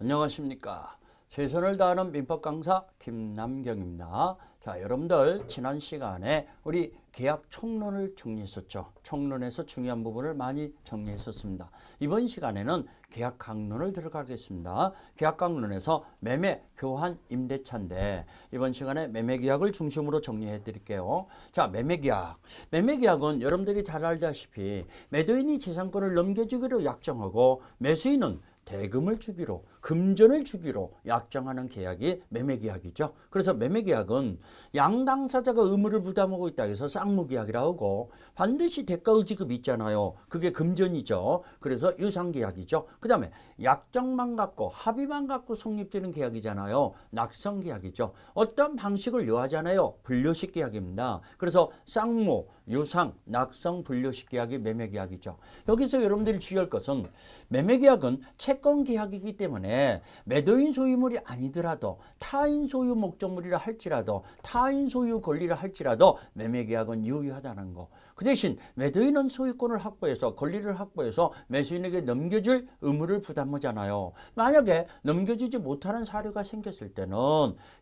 안녕하십니까. 최선을 다하는 민법 강사 김남경입니다. 자, 여러분들 지난 시간에 우리 계약 총론을 정리했었죠. 총론에서 중요한 부분을 많이 정리했었습니다. 이번 시간에는 계약 강론을 들어가겠습니다. 계약 강론에서 매매, 교환, 임대차인데 이번 시간에 매매 계약을 중심으로 정리해 드릴게요. 자, 매매 계약. 매매 계약은 여러분들이 잘 알다시피 매도인이 재산권을 넘겨주기로 약정하고 매수인은 대금을 주기로, 금전을 주기로 약정하는 계약이 매매계약이죠. 그래서 매매계약은 양당사자가 의무를 부담하고 있다 해서 쌍무계약이라고 하고 반드시 대가의 지급이 있잖아요. 그게 금전이죠. 그래서 유상계약이죠. 그 다음에 약정만 갖고 합의만 갖고 성립되는 계약이잖아요. 낙성계약이죠. 어떤 방식을 요하잖아요. 분료식 계약입니다. 그래서 쌍무, 유상, 낙성, 분료식 계약이 매매계약이죠. 여기서 여러분들이 주의할 것은 매매계약은 채권계약이기 때문에 매도인 소유물이 아니더라도 타인 소유 목적물이라 할지라도 타인 소유 권리라 할지라도 매매계약은 유효하다는 거. 그 대신 매도인은 소유권을 확보해서 권리를 확보해서 매수인에게 넘겨줄 의무를 부담하잖아요. 만약에 넘겨주지 못하는 사례가 생겼을 때는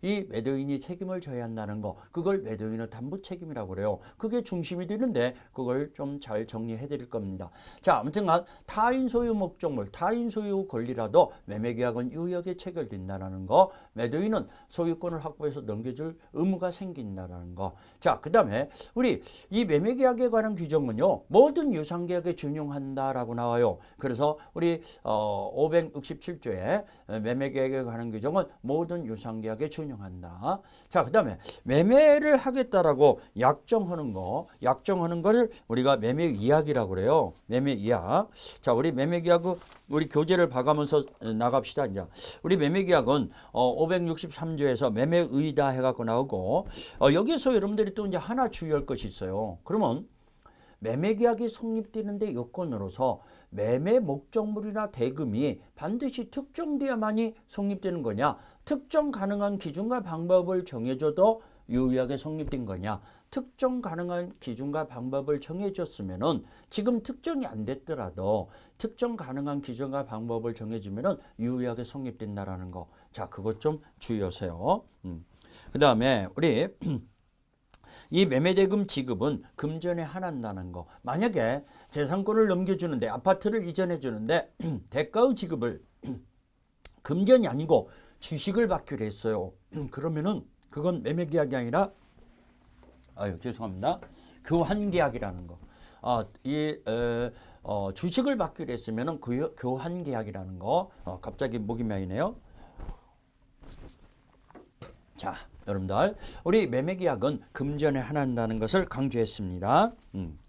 이 매도인이 책임을 져야 한다는 거. 그걸 매도인의 담보 책임이라고 그래요. 그게 중심이 되는데 그걸 좀 잘 정리해 드릴 겁니다. 자, 아무튼간 타인 소유 목적물, 타인 소유 권리라도 매매계약은 유효하게 체결된다는 거. 매도인은 소유권을 확보해서 넘겨줄 의무가 생긴다는 거. 자, 그 다음에 우리 이 매매계약에 관한 규정은요. 모든 유상계약에 준용한다라고 나와요. 그래서 우리 567조에 매매계약에 관한 규정은 모든 유상계약에 준용한다. 자, 그 다음에 매매를 하겠다라고 약정하는 거. 약정하는 거를 우리가 매매이약이라고 그래요. 매매이약. 자, 우리 매매계약 우리 교재를 봐가면서 나갑시다. 이제 우리 매매계약은 563조에서 매매의다 해갖고 나오고 여기서 여러분들이 또 이제 하나 주의할 것이 있어요. 그러면 매매계약이 성립되는데 요건으로서 매매 목적물이나 대금이 반드시 특정돼야만이 성립되는 거냐, 특정 가능한 기준과 방법을 정해줘도 유효하게 성립된 거냐. 특정 가능한 기준과 방법을 정해줬으면은 지금 특정이 안 됐더라도 특정 가능한 기준과 방법을 정해주면은 유효하게 성립된다라는 거. 자, 그것 좀 주의하세요. 그 다음에 우리 이 매매대금 지급은 금전에 한한다는 거. 만약에 재산권을 넘겨주는데 아파트를 이전해 주는데 대가의 지급을 금전이 아니고 주식을 받기로 했어요. 그러면은 그건 매매계약이 아니라 죄송합니다. 교환계약이라는 거. 주식을 받기로 했으면은 교환계약이라는 거. 갑자기 목이 메이네요. 자, 여러분들 우리 매매계약은 금전에 한한다는 것을 강조했습니다.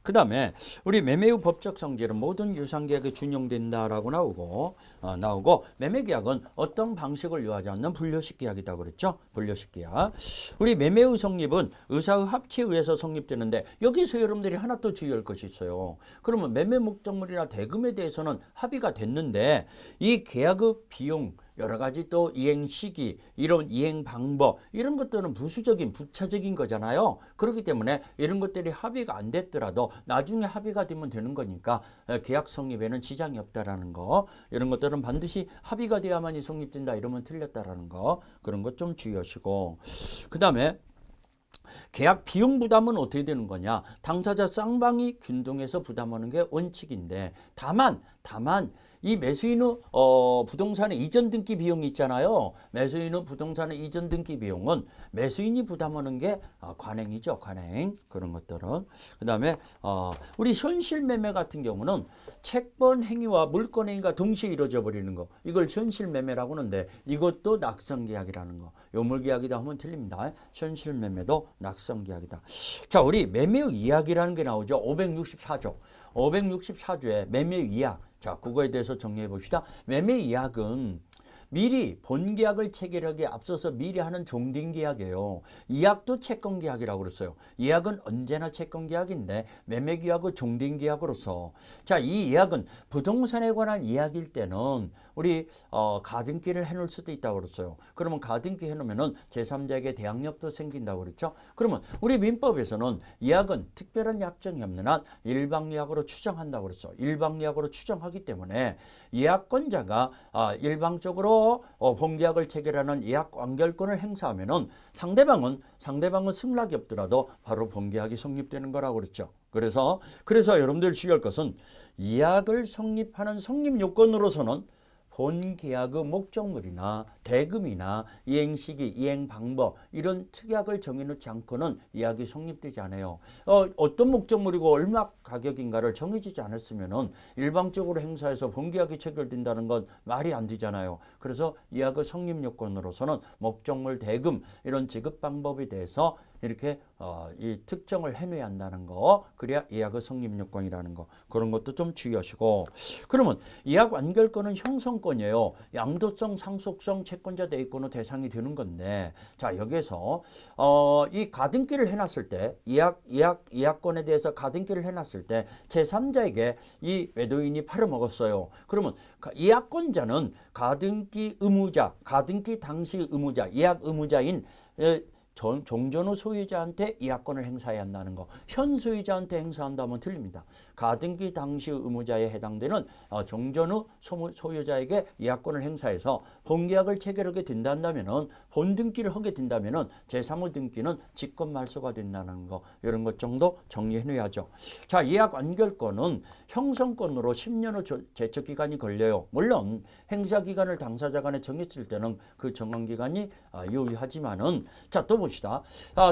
그 다음에 우리 매매 후 법적 성질은 모든 유상계약에 준용된다라고 나오고 매매계약은 어떤 방식을 요하지 않는 분료식 계약이라고 그랬죠. 분료식 계약. 우리 매매 후 성립은 의사의 합치에 의해서 성립되는데 여기서 여러분들이 하나 또 주의할 것이 있어요. 그러면 매매 목적물이나 대금에 대해서는 합의가 됐는데 이 계약의 비용 여러 가지 또 이행 시기, 이런 이행 방법 이런 것들은 부수적인 부차적인 거잖아요. 그렇기 때문에 이런 것들이 합의가 안 됐더라도 나중에 합의가 되면 되는 거니까 계약 성립에는 지장이 없다라는 거. 이런 것들은 반드시 합의가 돼야만이 성립된다 이러면 틀렸다라는 거. 그런 것 좀 주의하시고. 그 다음에 계약 비용 부담은 어떻게 되는 거냐. 당사자 쌍방이 균등해서 부담하는 게 원칙인데 다만 이 매수인의 부동산의 이전 등기 비용이 있잖아요. 매수인의 부동산의 이전 등기 비용은 매수인이 부담하는 게 관행이죠. 관행. 그런 것들은. 그 다음에 우리 현실매매 같은 경우는 채권 행위와 물권 행위가 동시에 이루어져 버리는 거. 이걸 현실매매라고 하는데 이것도 낙성계약이라는 거. 요물계약이다 하면 틀립니다. 현실매매도 낙성계약이다. 자, 우리 매매의약이라는 게 나오죠. 564조. 564조에 매매의약. 자, 그거에 대해서 정리해 봅시다. 매매이약은 미리 본계약을 체결하기에 앞서서 미리 하는 종등계약이에요. 이약도 채권계약이라고 그랬어요. 이약은 언제나 채권계약인데 매매계약은 종등계약으로서 자, 이 이약은 부동산에 관한 이야기일 때는 우리 가등기를 해놓을 수도 있다고 그랬어요. 그러면 가등기 해놓으면은 제3자에게 대항력도 생긴다고 그랬죠. 그러면 우리 민법에서는 이약은 특별한 약정이 없는 한 일방이약으로 추정한다고 그랬어. 일방이약으로 추정하기 때문에 이약권자가 일방적으로 그래서 본계약을 체결하는 예약 완결권을 행사하면은 상대방은 승낙이 없더라도 바로 본계약이 성립되는 거라고 그랬죠. 그래서 여러분들 주의할 것은 예약을 성립하는 성립 요건으로서는 본계약의 목적물이나 대금이나 이행시기, 이행방법 이런 특약을 정해놓지 않고는 예약이 성립되지 않아요. 어떤 목적물이고 얼마 가격인가를 정해지지 않았으면은 일방적으로 행사해서 본계약이 체결된다는 건 말이 안 되잖아요. 그래서 예약의 성립 요건으로서는 목적물, 대금 이런 지급 방법에 대해서 이렇게 이 특정을 해놔야 한다는 거, 그래야 예약의 성립 요건이라는 거, 그런 것도 좀 주의하시고. 그러면 예약 완결권은 형성권이에요. 양도성, 상속성, 채권자 대위권의 대상이 되는 건데, 자 여기에서 이 가등기를 해놨을 때 예약권에 대해서 가등기를 해놨을 때 제3자에게 이 외도인이 팔아먹었어요. 그러면 예약권자는 가등기 의무자, 가등기 당시 의무자, 예약 의무자인 종전후 소유자한테 예약권을 행사해야 한다는 거. 현 소유자한테 행사한다면 틀립니다. 가등기 당시 의무자에 해당되는 종전후 소유자에게 예약권을 행사해서 본계약을 체결하게 된다면은 본등기를 하게 된다면은 제3의 등기는 직권 말소가 된다는 거. 이런 것 정도 정리해 놓아야죠. 자, 예약 완결권은 형성권으로 10년의 제척 기간이 걸려요. 물론 행사 기간을 당사자 간에 정했을 때는 그 정한 기간이 유의하지만은 자, 또 봅시다.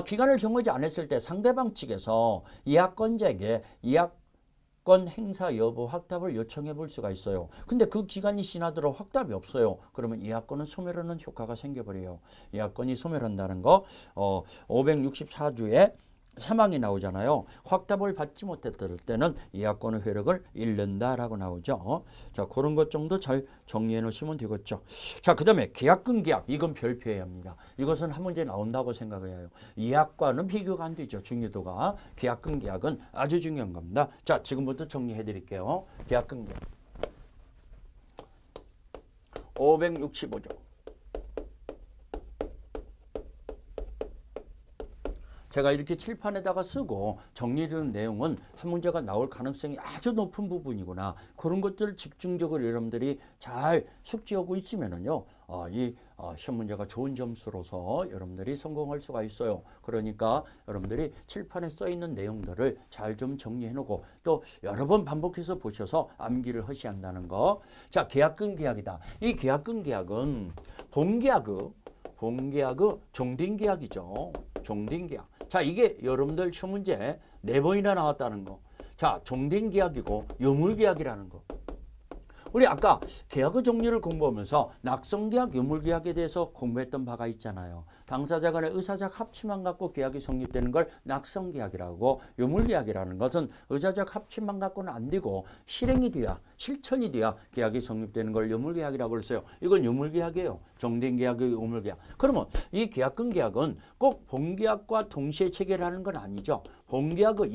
기간을 정하지 않았을 때 상대방 측에서 예약권자에게 예약권 행사 여부 확답을 요청해 볼 수가 있어요. 근데 그 기간이 지나도록 확답이 없어요. 그러면 예약권은 소멸하는 효과가 생겨버려요. 예약권이 소멸한다는 거 564조에 사망이 나오잖아요. 확답을 받지 못했을 때는 예약권의 효력을 잃는다라고 나오죠. 자, 그런 것 정도 잘 정리해 놓으시면 되겠죠. 자, 그 다음에 계약금 계약. 이건 별표해야 합니다. 이것은 한 문제 나온다고 생각해요. 예약과는 비교가 안 되죠. 중요도가. 계약금 계약은 아주 중요한 겁니다. 자, 지금부터 정리해 드릴게요. 계약금 계약. 565조. 제가 이렇게 칠판에다가 쓰고 정리되는 내용은 한 문제가 나올 가능성이 아주 높은 부분이구나. 그런 것들을 집중적으로 여러분들이 잘 숙지하고 있으면은요, 이 시험 문제가 좋은 점수로서 여러분들이 성공할 수가 있어요. 그러니까 여러분들이 칠판에 써 있는 내용들을 잘 좀 정리해 놓고 또 여러 번 반복해서 보셔서 암기를 하셔야 한다는 거. 자, 계약금 계약이다. 이 계약금 계약은 본계약의 종등계약이죠. 종등계약. 자, 이게 여러분들 시험 문제 4번이나 나왔다는 거. 자, 종등계약이고 유물계약이라는 거. 우리 아까 계약의 종류를 공부하면서 낙성계약, 유물계약에 대해서 공부했던 바가 있잖아요. 당사자 간의 의사적 합치만 갖고 계약이 성립되는 걸 낙성계약이라고, 유물계약이라는 것은 의사적 합치만 갖고는 안 되고 실행이 돼야, 실천이 돼야 계약이 성립되는 걸 유물계약이라고 그랬어요. 이건 유물계약이에요. 종등계약의 유물계약. 그러면 이 계약금 계약은 꼭 본계약과 동시에 체결하는 건 아니죠. 본계약의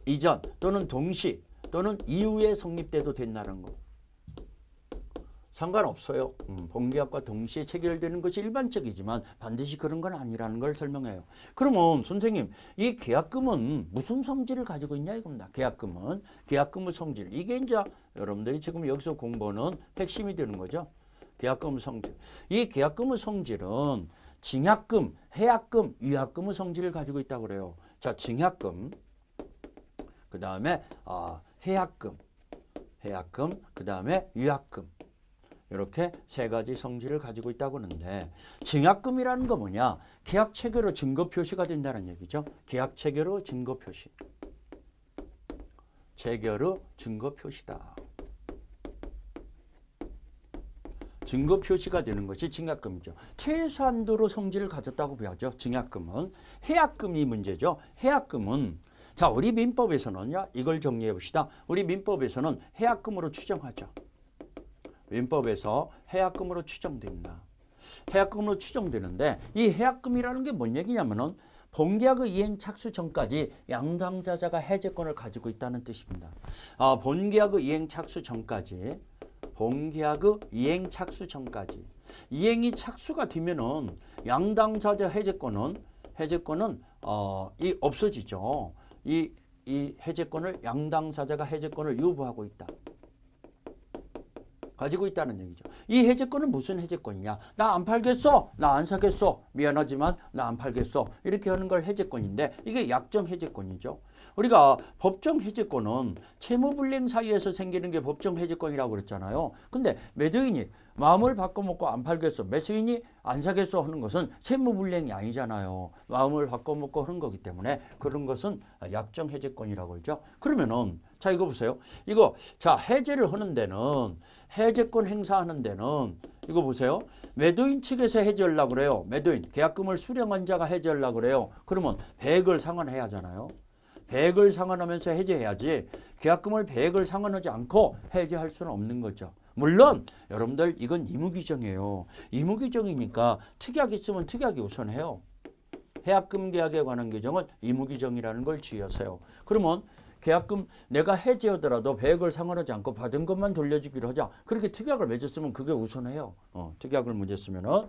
이전 또는 동시 또는 이후에 성립돼도 된다는 거. 상관없어요. 본계약과 동시에 체결되는 것이 일반적이지만 반드시 그런 건 아니라는 걸 설명해요. 그러면 선생님, 이 계약금은 무슨 성질을 가지고 있냐 이겁니다. 계약금의 성질. 이게 이제 여러분들이 지금 여기서 공부하는 핵심이 되는 거죠. 계약금의 성질. 이 계약금의 성질은 증약금, 해약금, 위약금의 성질을 가지고 있다고 그래요. 자, 증약금, 그 다음에 해약금, 그 다음에 위약금. 이렇게 세 가지 성질을 가지고 있다고 하는데, 증약금이라는 거 뭐냐? 계약 체결의 증거 표시가 된다는 얘기죠. 계약 체결의 증거 표시. 체결의 증거 표시다. 증거 표시가 되는 것이 증약금이죠. 최소한도로 성질을 가졌다고 봐야죠. 증약금은. 해약금이 문제죠. 해약금은 자, 우리 민법에서는요, 이걸 정리해 봅시다. 우리 민법에서는 해약금으로 추정하죠. 민법에서 해약금으로 추정됩니다. 해약금으로 추정되는데, 이 해약금이라는 게 뭔 얘기냐면은 본계약의 이행 착수 전까지 양당자자가 해제권을 가지고 있다는 뜻입니다. 본계약의 이행 착수 전까지, 이행이 착수가 되면은 양당자자 해제권은 이 없어지죠. 이 해제권을 양당사자가 해제권을 유보하고 있다. 가지고 있다는 얘기죠. 이 해제권은 무슨 해제권이냐? 나 안 팔겠어. 나 안 사겠어. 미안하지만 나 안 팔겠어. 이렇게 하는 걸 해제권인데 이게 약정 해제권이죠. 우리가 법정 해제권은 채무불이행 사이에서 생기는 게 법정 해제권이라고 그랬잖아요. 근데 매도인이 마음을 바꿔먹고 안 팔겠어. 매수인이 안 사겠어 하는 것은 채무불이행이 아니잖아요. 마음을 바꿔먹고 하는 거기 때문에 그런 것은 약정 해제권이라고 그러죠. 그러면은 자 이거 보세요. 이거 자 해제를 하는 데는 해제권 행사하는 데는 이거 보세요. 매도인 측에서 해제하려고 그래요. 매도인 계약금을 수령한 자가 해제하려고 그래요. 그러면 100을 상환해야 하잖아요. 100을 상환하면서 해제해야지 계약금을 100을 상환하지 않고 해제할 수는 없는 거죠. 물론 여러분들 이건 의무규정이에요. 의무규정이니까 특약이 있으면 특약이 우선해요. 계약금 계약에 관한 규정은 의무규정이라는 걸 주의하세요. 그러면 계약금 내가 해지하더라도 100을 상환하지 않고 받은 것만 돌려주기로 하자. 그렇게 특약을 맺었으면 그게 우선해요. 특약을 맺었으면은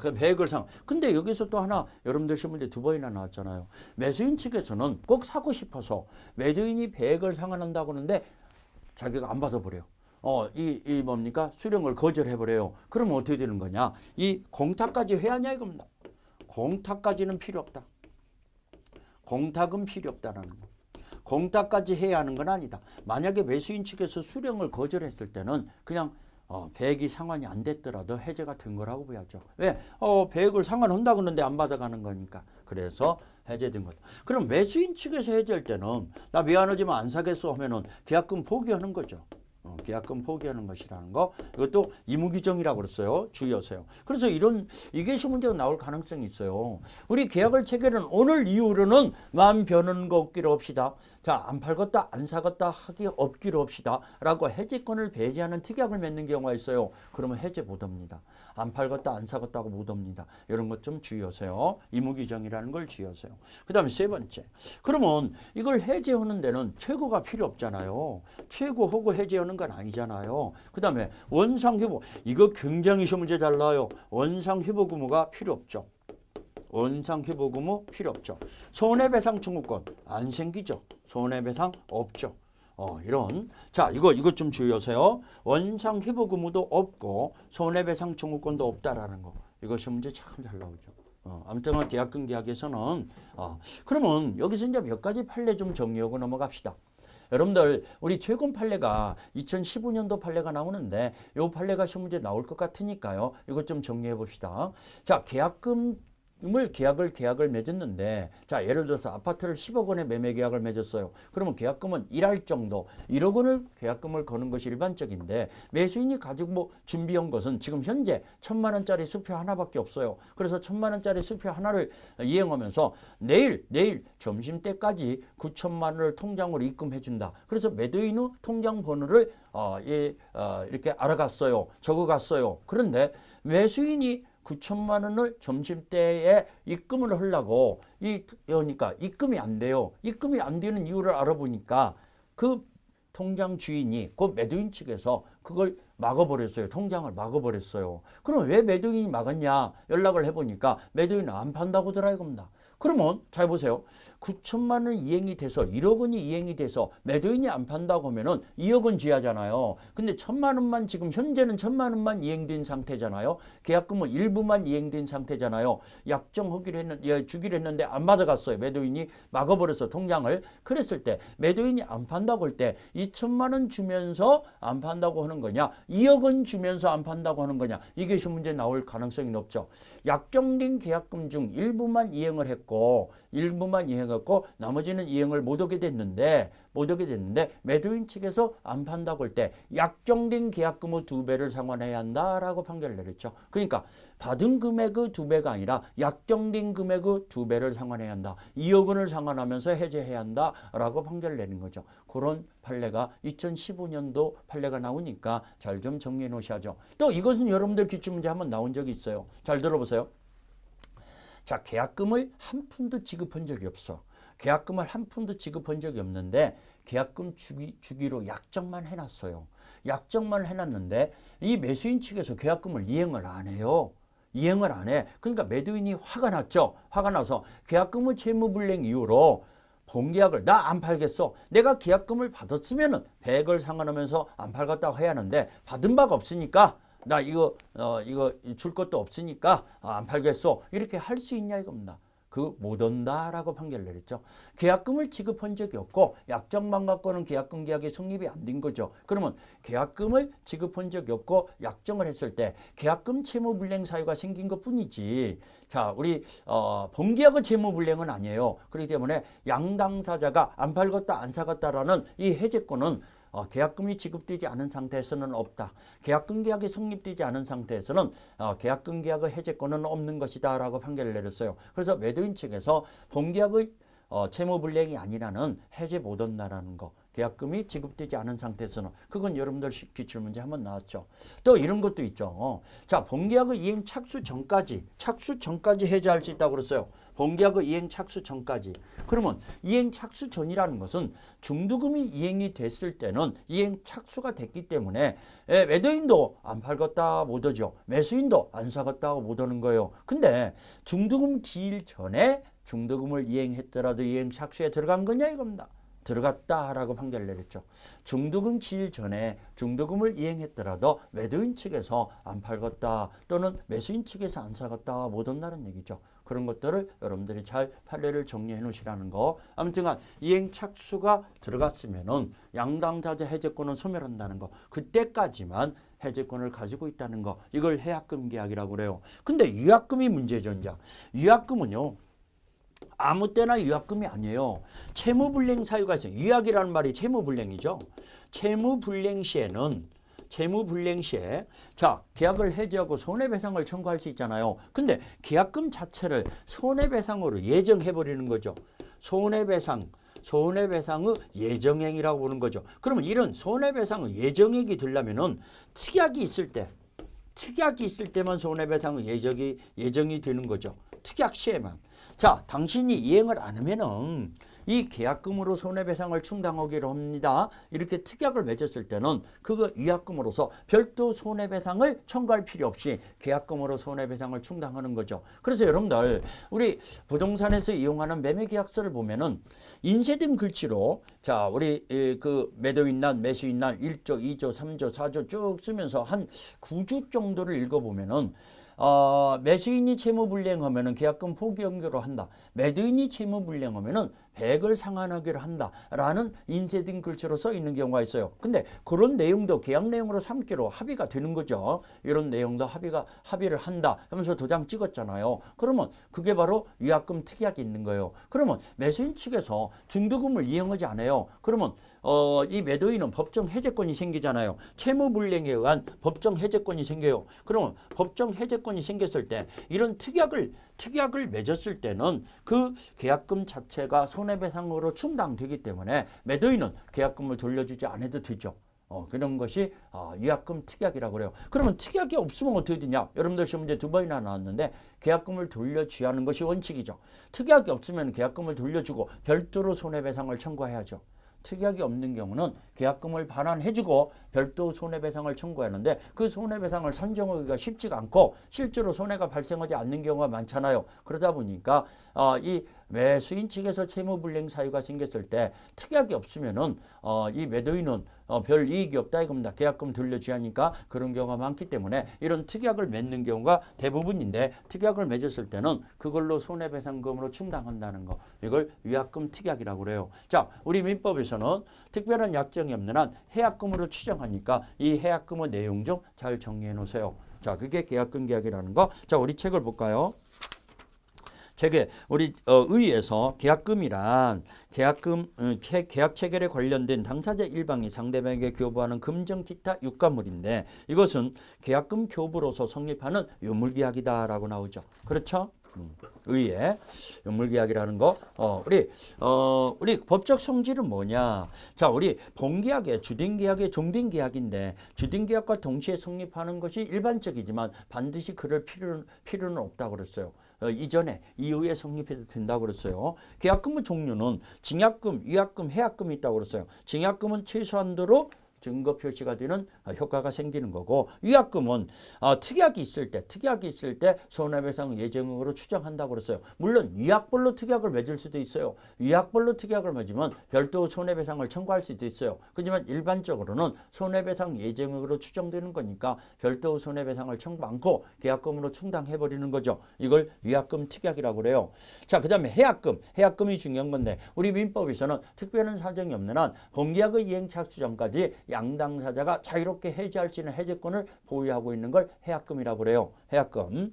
그 100을 근데 여기서 또 하나 여러분들 신문제 2번이나 나왔잖아요. 매수인 측에서는 꼭 사고 싶어서 매도인이 100을 상환한다고 하는데 자기가 안 받아버려요. 이 뭡니까? 수령을 거절해버려요. 그러면 어떻게 되는 거냐? 이 공탁까지 해야 하냐 이겁니다. 공탁까지는 필요 없다. 공탁은 필요 없다라는 거. 공탁까지 해야 하는 건 아니다. 만약에 매수인 측에서 수령을 거절했을 때는 그냥 100이 상환이 안 됐더라도 해제가 된 거라고 봐야죠. 왜? 100을 상환한다고 하는데 안 받아가는 거니까. 그래서 해제된 거다. 그럼 매수인 측에서 해제할 때는 나 미안하지만 안 사겠어 하면은 계약금 포기하는 거죠. 계약금 포기하는 것이라는 거. 이것도 의무규정이라고 그랬어요. 주의하세요. 그래서 이게 시문제가 나올 가능성이 있어요. 우리 계약을 체결한 오늘 이후로는 마음 변하는 거 없기로 합시다. 자, 안 팔겠다, 안 사겠다 하기 없기로 합시다. 라고 해제권을 배제하는 특약을 맺는 경우가 있어요. 그러면 해제 못 합니다. 안 팔겠다, 안 사겠다고 못 합니다. 이런 것 좀 주의하세요. 의무규정이라는 걸 주의하세요. 그 다음에 세 번째. 그러면 이걸 해제하는 데는 최고가 필요 없잖아요. 최고하고 해제하는 건 아니잖아요. 그 다음에 원상회복. 이거 굉장히 시험 문제 잘 나와요. 원상회복 의무가 필요 없죠. 원상회복 의무 필요 없죠. 손해배상 청구권 안 생기죠. 손해배상 없죠. 이런 자 이거 좀 주의하세요. 원상회복 의무도 없고 손해배상 청구권도 없다라는 거. 이거 시험 문제 참 잘 나오죠. 아무튼 계약금 계약에서는 그러면 여기서 이제 몇 가지 판례 좀 정리하고 넘어갑시다. 여러분들 우리 최근 판례가 2015년도 판례가 나오는데 이 판례가 시험 문제 나올 것 같으니까요. 이것 좀 정리해 봅시다. 자, 계약을 맺었는데 자 예를 들어서 아파트를 10억 원에 매매 계약을 맺었어요. 그러면 계약금은 1할 정도 1억 원을 계약금을 거는 것이 일반적인데 매수인이 가지고 준비한 것은 지금 현재 1,000만 원짜리 수표 하나밖에 없어요. 그래서 1,000만 원짜리 수표 하나를 이행하면서 내일 점심때까지 9천만 원을 통장으로 입금해 준다. 그래서 매도인의 통장 번호를 이렇게 알아갔어요. 적어갔어요. 그런데 매수인이 9천만 원을 점심때에 입금을 하려고 그러니까 입금이 안 돼요. 입금이 안 되는 이유를 알아보니까 그 통장 주인이 그 매도인 측에서 그걸 막아버렸어요. 통장을 막아버렸어요. 그럼 왜 매도인이 막았냐 연락을 해보니까 매도인은 안 판다고 하더라 이겁니다. 그러면 잘 보세요. 9천만 원 이행이 돼서 1억 원이 이행이 돼서 매도인이 안 판다고 하면은 2억 원 지하잖아요. 근데 1,000만 원만 지금 현재는 1,000만 원만 이행된 상태잖아요. 계약금은 일부만 이행된 상태잖아요. 주기로 했는데 안 받아갔어요. 매도인이 막아버려서 통장을. 그랬을 때 매도인이 안 판다고 할 때 2천만 원 주면서 안 판다고 하는 거냐 2억 원 주면서 안 판다고 하는 거냐 이게 시험 문제 나올 가능성이 높죠. 약정된 계약금 중 일부만 이행을 했고 나머지는 이행을 못하게 됐는데 매도인 측에서 안 판다고 할 때 약정된 계약금의 2배를 상환해야 한다라고 판결을 내렸죠. 그러니까 받은 금액의 2배가 아니라 약정된 금액의 2배를 상환해야 한다. 2억 원을 상환하면서 해제해야 한다라고 판결을 내린 거죠. 그런 판례가 2015년도 판례가 나오니까 잘 좀 정리해 놓으셔야죠. 또 이것은 여러분들 기출문제 한번 나온 적이 있어요. 잘 들어보세요. 자, 계약금을 한 푼도 지급한 적이 없어. 계약금을 한 푼도 지급한 적이 없는데 계약금 주기로 약정만 해놨어요. 약정만 해놨는데 이 매수인 측에서 계약금을 이행을 안 해요. 이행을 안 해. 그러니까 매도인이 화가 났죠. 화가 나서 계약금의 채무불이행 이유로 본계약을 나 안 팔겠어. 내가 계약금을 받았으면은 100을 상환하면서 안 팔겠다고 해야 하는데 받은 바가 없으니까 나 이거 줄 것도 없으니까 안 팔겠어. 이렇게 할 수 있냐 이겁니다. 그 못 온다라고 판결을 내렸죠. 계약금을 지급한 적이 없고 약정만 갖고는 계약금 계약이 성립이 안 된 거죠. 그러면 계약금을 지급한 적이 없고 약정을 했을 때 계약금 채무불이행 사유가 생긴 것뿐이지. 자, 우리 본계약의 채무불이행은 아니에요. 그렇기 때문에 양당사자가 안 팔겠다 안 사겠다라는 이 해제권은 계약금이 지급되지 않은 상태에서는 없다. 계약금 계약이 성립되지 않은 상태에서는 계약금 계약의 해제권은 없는 것이다 라고 판결을 내렸어요. 그래서 매도인 측에서 본계약의 채무불이행이 아니라는 해제 못 한다라는 거. 계약금이 지급되지 않은 상태에서는 그건 여러분들 기출문제 한번 나왔죠. 또 이런 것도 있죠. 자, 본계약의 이행 착수 전까지 해제할 수 있다고 그랬어요. 본계약의 이행 착수 전까지. 그러면 이행 착수 전이라는 것은 중도금이 이행이 됐을 때는 이행 착수가 됐기 때문에 매도인도 안 팔겠다 못 오죠. 매수인도 안 사겠다 못 오는 거예요. 근데 중도금 기일 전에 중도금을 이행했더라도 이행 착수에 들어간 거냐 이겁니다. 들어갔다라고 판결을 내렸죠. 중도금 기일 전에 중도금을 이행했더라도 매도인 측에서 안 팔겠다 또는 매수인 측에서 안 사겠다 못 온다는 얘기죠. 그런 것들을 여러분들이 잘 판례를 정리해 놓으시라는 거. 아무튼간 이행 착수가 들어갔으면은 양당자재 해제권은 소멸한다는 거. 그때까지만 해제권을 가지고 있다는 거. 이걸 해약금 계약이라고 그래요. 근데 위약금이 문제죠. 이제 위약금은요. 아무 때나 위약금이 아니에요. 채무불이행 사유가 있어요. 위약이라는 말이 채무불이행이죠. 채무불이행 시에 자, 계약을 해지하고 손해배상을 청구할 수 있잖아요. 근데 계약금 자체를 손해배상으로 예정해버리는 거죠. 손해배상의 예정행위라고 보는 거죠. 그러면 이런 손해배상의 예정액이 되려면은 특약이 있을 때만 손해배상의 예정이 되는 거죠. 특약 시에만. 자, 당신이 이행을 안 하면은 이 계약금으로 손해배상을 충당하기로 합니다. 이렇게 특약을 맺었을 때는 그거 위약금으로서 별도 손해배상을 청구할 필요 없이 계약금으로 손해배상을 충당하는 거죠. 그래서 여러분들 우리 부동산에서 이용하는 매매계약서를 보면은 인쇄된 글씨로 자, 우리 그 매도인란, 매수인란 1조, 2조, 3조, 4조 쭉 쓰면서 한 9주 정도를 읽어보면은 매수인이 채무불이행하면은 계약금 포기 연기로 한다. 매도인이 채무불이행하면은 100을 상환하기로 한다라는 인쇄된 글씨로 써 있는 경우가 있어요. 근데 그런 내용도 계약 내용으로 삼기로 합의가 되는 거죠. 이런 내용도 합의를 한다 하면서 도장 찍었잖아요. 그러면 그게 바로 위약금 특약이 있는 거예요. 그러면 매수인 측에서 중도금을 이행하지 않아요. 그러면 이 매도인은 법정 해제권이 생기잖아요. 채무불이행에 의한 법정 해제권이 생겨요. 그러면 법정 해제권이 생겼을 때 이런 특약을 맺었을 때는 그 계약금 자체가 손해배상으로 충당되기 때문에 매도인은 계약금을 돌려주지 않아도 되죠. 그런 것이 위약금 특약이라고 그래요. 그러면 특약이 없으면 어떻게 되냐? 여러분들 시험 문제 2번이나 나왔는데 계약금을 돌려줘야 하는 것이 원칙이죠. 특약이 없으면 계약금을 돌려주고 별도로 손해배상을 청구해야죠. 특약이 없는 경우는 계약금을 반환해주고 별도 손해배상을 청구하는데 그 손해배상을 산정하기가 쉽지가 않고 실제로 손해가 발생하지 않는 경우가 많잖아요. 그러다 보니까 이 매수인 측에서 채무불이행 사유가 생겼을 때 특약이 없으면은 이 매도인은 별 이익이 없다 이겁니다. 계약금 돌려줘야 하니까 그런 경우가 많기 때문에 이런 특약을 맺는 경우가 대부분인데 특약을 맺었을 때는 그걸로 손해배상금으로 충당한다는 거. 이걸 위약금 특약이라고 그래요. 자, 우리 민법에서는 특별한 약정이 없는 한 해약금으로 추정하니까 이 해약금의 내용 좀 잘 정리해 놓으세요. 자, 그게 계약금 계약이라는 거. 자, 우리 책을 볼까요? 책에 우리 의에서 계약금이란 계약 체결에 관련된 당사자 일방이 상대방에게 교부하는 금전 기타 유가물인데 이것은 계약금 교부로서 성립하는 유물계약이다라고 나오죠. 그렇죠? 의의 유물계약이라는 거. 우리 법적 성질은 뭐냐? 자, 우리 본계약에 주된계약에 종된계약인데 주된계약과 동시에 성립하는 것이 일반적이지만 반드시 그럴 필요는 없다고 그랬어요. 이전에 이후에 성립해도 된다고 그랬어요. 계약금의 종류는 징약금, 위약금, 해약금이 있다고 그랬어요. 징약금은 최소한도로 증거 표시가 되는 효과가 생기는 거고, 위약금은 특약이 있을 때 손해배상 예정으로 추정한다고 그랬어요. 물론 위약별로 특약을 맺을 수도 있어요. 위약별로 특약을 맺으면 별도 손해배상을 청구할 수도 있어요. 하지만 일반적으로는 손해배상 예정으로 추정되는 거니까 별도 손해배상을 청구 않고 계약금으로 충당해버리는 거죠. 이걸 위약금 특약이라고 그래요. 자, 그 다음에 해약금이 중요한 건데, 우리 민법에서는 특별한 사정이 없는 한 본계약의 이행 착수 전까지 양당사자가 자유롭게 해지할 수 있는 해제권을 보유하고 있는 걸 해약금이라고 그래요. 해약금.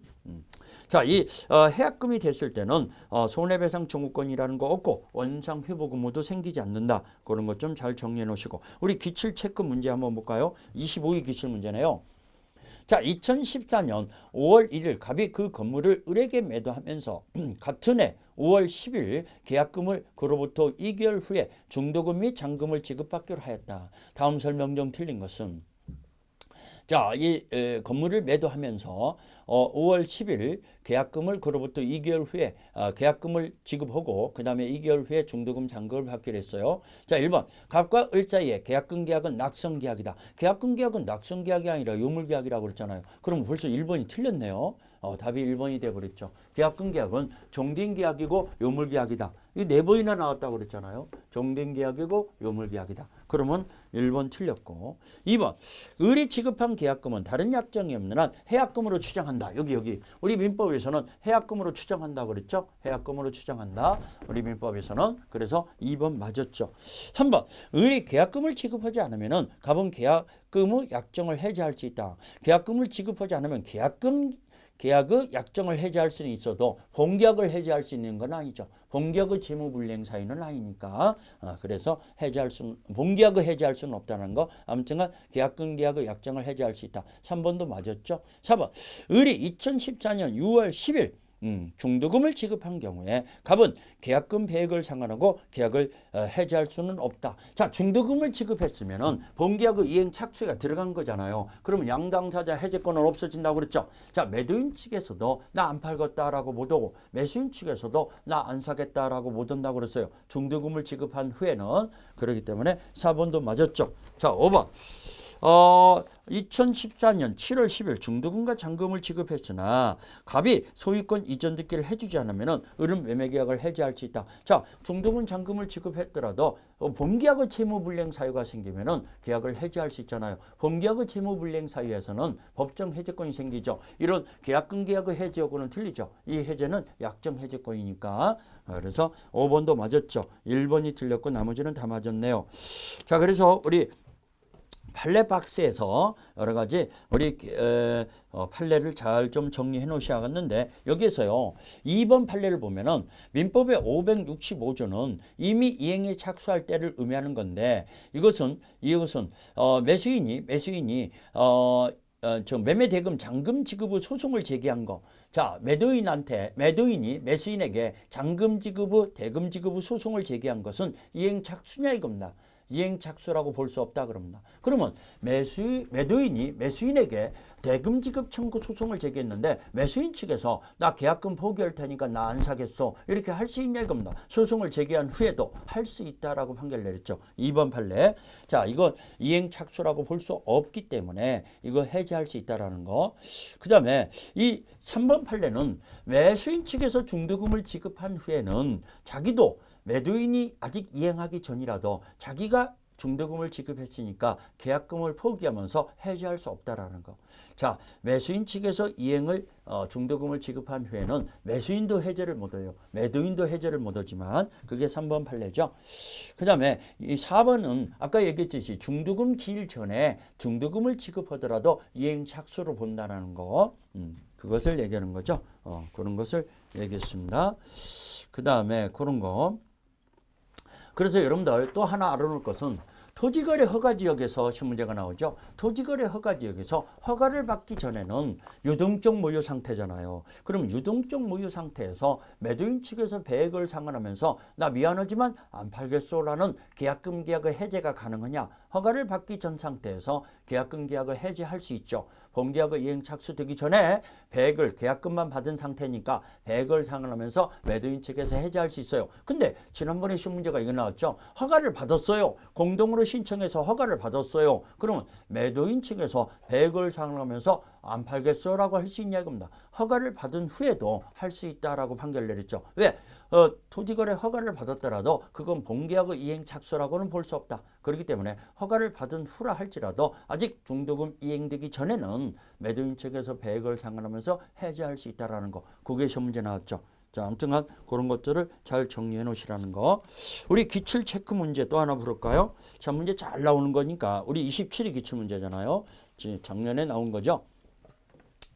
자, 이 해약금이 됐을 때는 손해배상 청구권이라는 거 없고 원상 회복 의무도 생기지 않는다. 그런 것 좀 잘 정리해 놓으시고, 우리 기출 체크 문제 한번 볼까요? 25기 기출 문제네요. 자, 2014년 5월 1일 갑이 그 건물을 을에게 매도하면서 같은 해 5월 10일 계약금을 그로부터 2개월 후에 중도금 및 잔금을 지급받기로 하였다. 다음 설명 중 틀린 것은? 자, 이 건물을 매도하면서 5월 10일 계약금을 그로부터 2개월 후에 계약금을 지급하고 그 다음에 2개월 후에 중도금 잔금을 받기로 했어요. 자, 1번 갑과 을 사이에 계약금 계약은 낙성 계약이다. 계약금 계약은 낙성 계약이 아니라 요물 계약이라고 그랬잖아요. 그럼 벌써 1번이 틀렸네요. 답이 1번이 돼버렸죠. 계약금 계약은 종된 계약이고 요물 계약이다. 이 4번이나 나왔다고 그랬잖아요. 종된 계약이고 요물 계약이다. 그러면 1번 틀렸고, 2번 을이 지급한 계약금은 다른 약정이 없는 한 해약금으로 추정한다. 여기 우리 민법에서는 해약금으로 추정한다 그랬죠. 해약금으로 추정한다. 우리 민법에서는. 그래서 2번 맞았죠. 3번 을이 계약금을 지급하지 않으면 갑은 계약금의 약정을 해지할 수 있다. 계약금을 지급하지 않으면 계약의 약정을 해지할 수는 있어도 본계약을 해지할 수 있는 건 아니죠. 본계약의 채무불이행 사유는 아니니까. 그래서 본계약을 해지할 수는 없다는 거. 아무튼간 계약금 계약의 약정을 해지할 수 있다. 3번도 맞았죠. 4번 을이 2014년 6월 10일 중도금을 지급한 경우에 갑은 계약금 배액을 상환하고 계약을 해지할 수는 없다. 자, 중도금을 지급했으면은 본계약의 이행 착수가 들어간 거잖아요. 그러면 양당사자 해제권은 없어진다고 그랬죠. 자, 매도인 측에서도 나 안 팔겠다라고 못 오고 매수인 측에서도 나 안 사겠다라고 못 온다고 그랬어요. 중도금을 지급한 후에는. 그렇기 때문에 4번도 맞았죠. 자, 5번 2014년 7월 10일 중도금과 잔금을 지급했으나 갑이 소유권 이전 등기를 해주지 않으면 을은 매매계약을 해지할 수 있다. 자, 중도금 잔금을 지급했더라도 본계약의 채무불이행 사유가 생기면 계약을 해지할 수 있잖아요. 본계약의 채무불이행 사유에서는 법정 해제권이 생기죠. 이런 계약금 계약의 해제 요구는 틀리죠. 이 해제는 약정 해제권이니까. 그래서 5번도 맞았죠. 1번이 틀렸고 나머지는 다 맞았네요. 자, 그래서 우리 판례 박스에서 여러 가지 우리 판례를 잘 좀 정리해 놓으셔야겠는데, 여기에서요 2번 판례를 보면은 민법의 565조는 이미 이행에 착수할 때를 의미하는 건데, 이것은 매수인이 매매 대금 잔금 지급의 소송을 제기한 거. 자, 매도인이 매수인에게 잔금 지급의 대금 지급의 소송을 제기한 것은 이행 착수냐 이겁니다. 이행 착수라고 볼 수 없다 그럽니다. 그러면 매도인이 매수인에게 대금 지급 청구 소송을 제기했는데 매수인 측에서 나 계약금 포기할 테니까 나 안 사겠어 이렇게 할 수 있냐 이겁니다. 소송을 제기한 후에도 할 수 있다라고 판결 내렸죠. 2번 판례. 자, 이거 이행 착수라고 볼 수 없기 때문에 이거 해지할 수 있다라는 거. 그 다음에 이 3번 판례는 매수인 측에서 중도금을 지급한 후에는 자기도 매도인이 아직 이행하기 전이라도 자기가 중도금을 지급했으니까 계약금을 포기하면서 해지할 수 없다라는 거. 자, 매수인 측에서 중도금을 지급한 후에는 매수인도 해제를 못 해요. 매도인도 해제를 못 하지만 그게 3번 판례죠. 그 다음에 이 4번은 아까 얘기했듯이 중도금 기일 전에 중도금을 지급하더라도 이행 착수로 본다는 거. 그것을 얘기하는 거죠. 그런 것을 얘기했습니다. 그 다음에 그런 거. 그래서 여러분들 또 하나 알아놓을 것은 토지거래 허가지역에서 신문제가 나오죠. 토지거래 허가지역에서 허가를 받기 전에는 유동적 무효 상태잖아요. 그럼 유동적 무효 상태에서 매도인 측에서 배액을 상환하면서 나 미안하지만 안 팔겠소라는 계약금 계약의 해제가 가능하냐? 허가를 받기 전 상태에서 계약금 계약을 해지할 수 있죠. 본계약의 이행 착수되기 전에 100을 계약금만 받은 상태니까 100을 상환하면서 매도인 측에서 해지할 수 있어요. 근데 지난번에 시험 문제가 이거 나왔죠. 허가를 받았어요. 공동으로 신청해서 허가를 받았어요. 그러면 매도인 측에서 100을 상환하면서 안 팔겠어 라고 할 수 있냐 이겁니다. 허가를 받은 후에도 할 수 있다라고 판결을 내렸죠. 왜? 토지거래 허가를 받았더라도 그건 본계약의 이행 착수라고는 볼 수 없다. 그렇기 때문에 허가를 받은 후라 할지라도 아직 중도금 이행되기 전에는 매도인 측에서 100을 상환하면서 해지할 수 있다라는 거. 그게 시험 문제 나왔죠. 자, 아무튼간 그런 것들을 잘 정리해 놓으시라는 거. 우리 기출 체크 문제 또 하나 볼까요? 자, 문제 잘 나오는 거니까 우리 27이 기출 문제잖아요. 작년에 나온 거죠.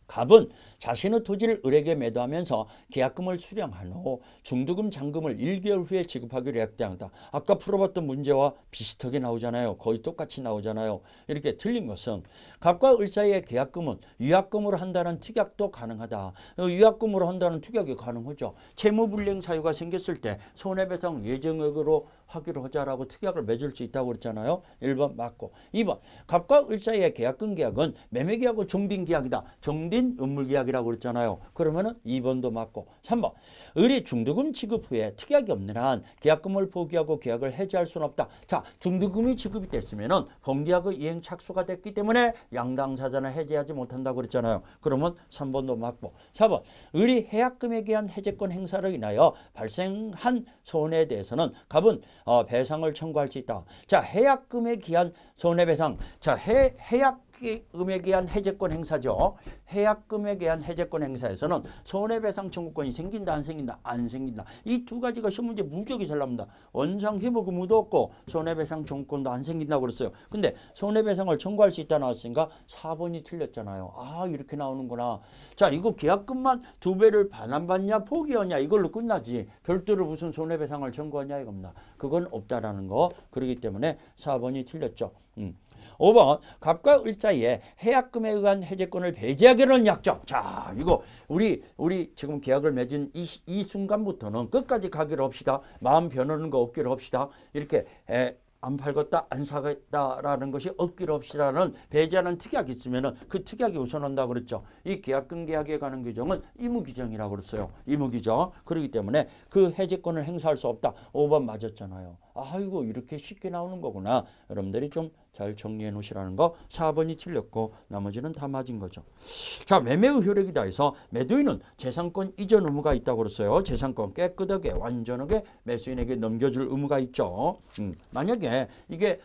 갑은 자신의 토지를 을에게 매도하면서 계약금을 수령한 후 중도금 잔금을 1개월 후에 지급하기로 약정한다. 아까 풀어봤던 문제와 비슷하게 나오잖아요. 거의 똑같이 나오잖아요. 이렇게 틀린 것은 갑과 을 사이의 계약금은 위약금으로 한다는 특약도 가능하다. 위약금으로 한다는 특약이 가능하죠. 채무불이행 사유가 생겼을 때 손해배상 예정액으로 하기로 하자라고 특약을 맺을 수 있다고 그랬잖아요. 1번 맞고. 2번 갑과 을 사이의 계약금 계약은 매매계약과 종빈계약이다. 종빈 음물계약이라고 그랬잖아요. 그러면은 2번도 맞고. 3번 을이 중도금 지급 후에 특약이 없는 한 계약금을 포기하고 계약을 해지할 수는 없다. 자, 중도금이 지급이 됐으면은 본계약의 이행 착수가 됐기 때문에 양당사자는 해지하지 못한다고 그랬잖아요. 그러면 3번도 맞고. 4번 을이 해약금에 대한 해제권 행사로 인하여 발생한 손해에 대해서는 갑은 배상을 청구할 수 있다. 자, 해약금에 기한 손해배상. 자, 해약금에 기한 해제권 행사죠. 해약금에 대한 해제권 행사에서는 손해배상 청구권이 생긴다 안 생긴다? 안 생긴다. 이 두 가지가 시험 문제 무지하게 잘 나옵니다. 원상 회복 의무도 없고 손해배상 청구권도 안 생긴다고 그랬어요. 근데 손해배상을 청구할 수 있다 나왔으니까 4번이 틀렸잖아요. 아, 이렇게 나오는구나. 자, 이거 계약금만 2배를 반환받냐 포기하냐 이걸로 끝나지. 별도로 무슨 손해배상을 청구하냐 이겁니다. 그건 없다라는 거. 그렇기 때문에 4번이 틀렸죠. 5번 갑과 을 사이에 해약금에 의한 해제권을 배제하기로 한 약정. 자, 이거 우리 지금 계약을 맺은 이 순간부터는 끝까지 가기로 합시다. 마음 변하는 거 없기로 합시다. 이렇게 안 팔겠다, 안 사겠다라는 것이 없기로 합시다는 배제하는 특약이 있으면은 그 특약이 우선한다고 그랬죠. 이 계약금 계약에 관한 규정은 의무규정이라고 그랬어요. 의무규정. 그렇기 때문에 그 해제권을 행사할 수 없다. 5번 맞았잖아요. 아이고, 이렇게 쉽게 나오는 거구나. 여러분들이 좀 잘 정리해 놓으시라는 거. 4번이 틀렸고 나머지는 다 맞은 거죠. 자, 매매의 효력이다 해서 매도인은 재산권 이전 의무가 있다고 그랬어요. 재산권 깨끗하게 완전하게 매수인에게 넘겨줄 의무가 있죠. 만약에 이게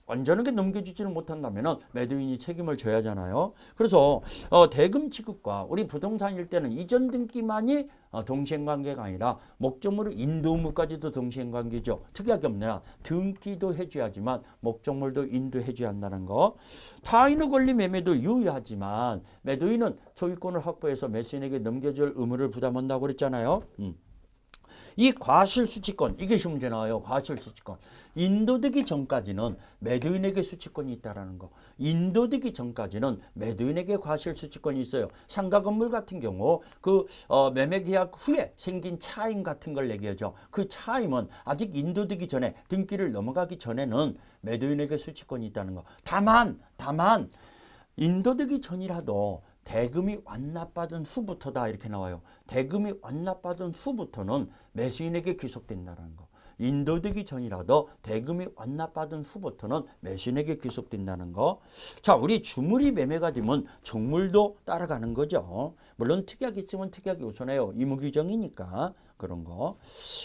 완전하게 넘겨주지를 못한다면 매도인이 책임을 져야 하잖아요. 그래서 대금 지급과 우리 부동산일 때는 이전 등기만이 동시행관계가 아니라 목적물의 인도 의무까지도 동시행관계죠. 특약이 없느라 등기도 해줘야지만 목적물도 인도해줘야 한다는 거. 타인의 권리 매매도 유효하지만 매도인은 소유권을 확보해서 매수인에게 넘겨줄 의무를 부담한다고 그랬잖아요. 이 과실수취권, 이게 시험 문제 나와요. 과실수취권. 인도되기 전까지는 매도인에게 수취권이 있다는 거. 인도되기 전까지는 매도인에게 과실수취권이 있어요. 상가 건물 같은 경우 그 매매 계약 후에 생긴 차임 같은 걸 얘기하죠. 그 차임은 아직 인도되기 전에 등기를 넘어가기 전에는 매도인에게 수취권이 있다는 거. 다만 인도되기 전이라도 대금이 완납받은 후부터다 이렇게 나와요. 대금이 완납받은 후부터는 매수인에게 귀속된다는 거. 인도되기 전이라도 대금이 완납받은 후부터는 매수인에게 귀속된다는 거. 자, 우리 주물이 매매가 되면 종물도 따라가는 거죠. 물론 특약이 있으면 특약이 우선해요. 의무규정이니까 그런 거.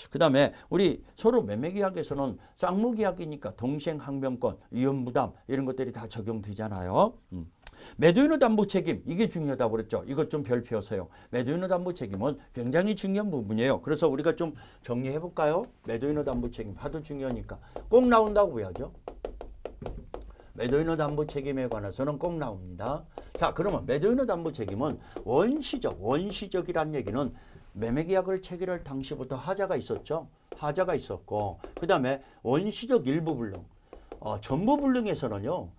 그 다음에 우리 서로 매매계약에서는 쌍무계약이니까 동시행항변권, 위험부담 이런 것들이 다 적용되잖아요. 매도인의 담보 책임, 이게 중요하다고 그랬죠. 이것 좀 별표하세요. 매도인의 담보 책임은 굉장히 중요한 부분이에요. 그래서 우리가 좀 정리해 볼까요? 매도인의 담보 책임 하도 중요하니까 꼭 나온다고 해야죠. 매도인의 담보 책임에 관해서는 꼭 나옵니다. 자, 그러면 매도인의 담보 책임은 원시적이란 얘기는 매매계약을 체결할 당시부터 하자가 있었죠. 하자가 있었고, 그 다음에 원시적 일부 불능. 전부 불능에서는요.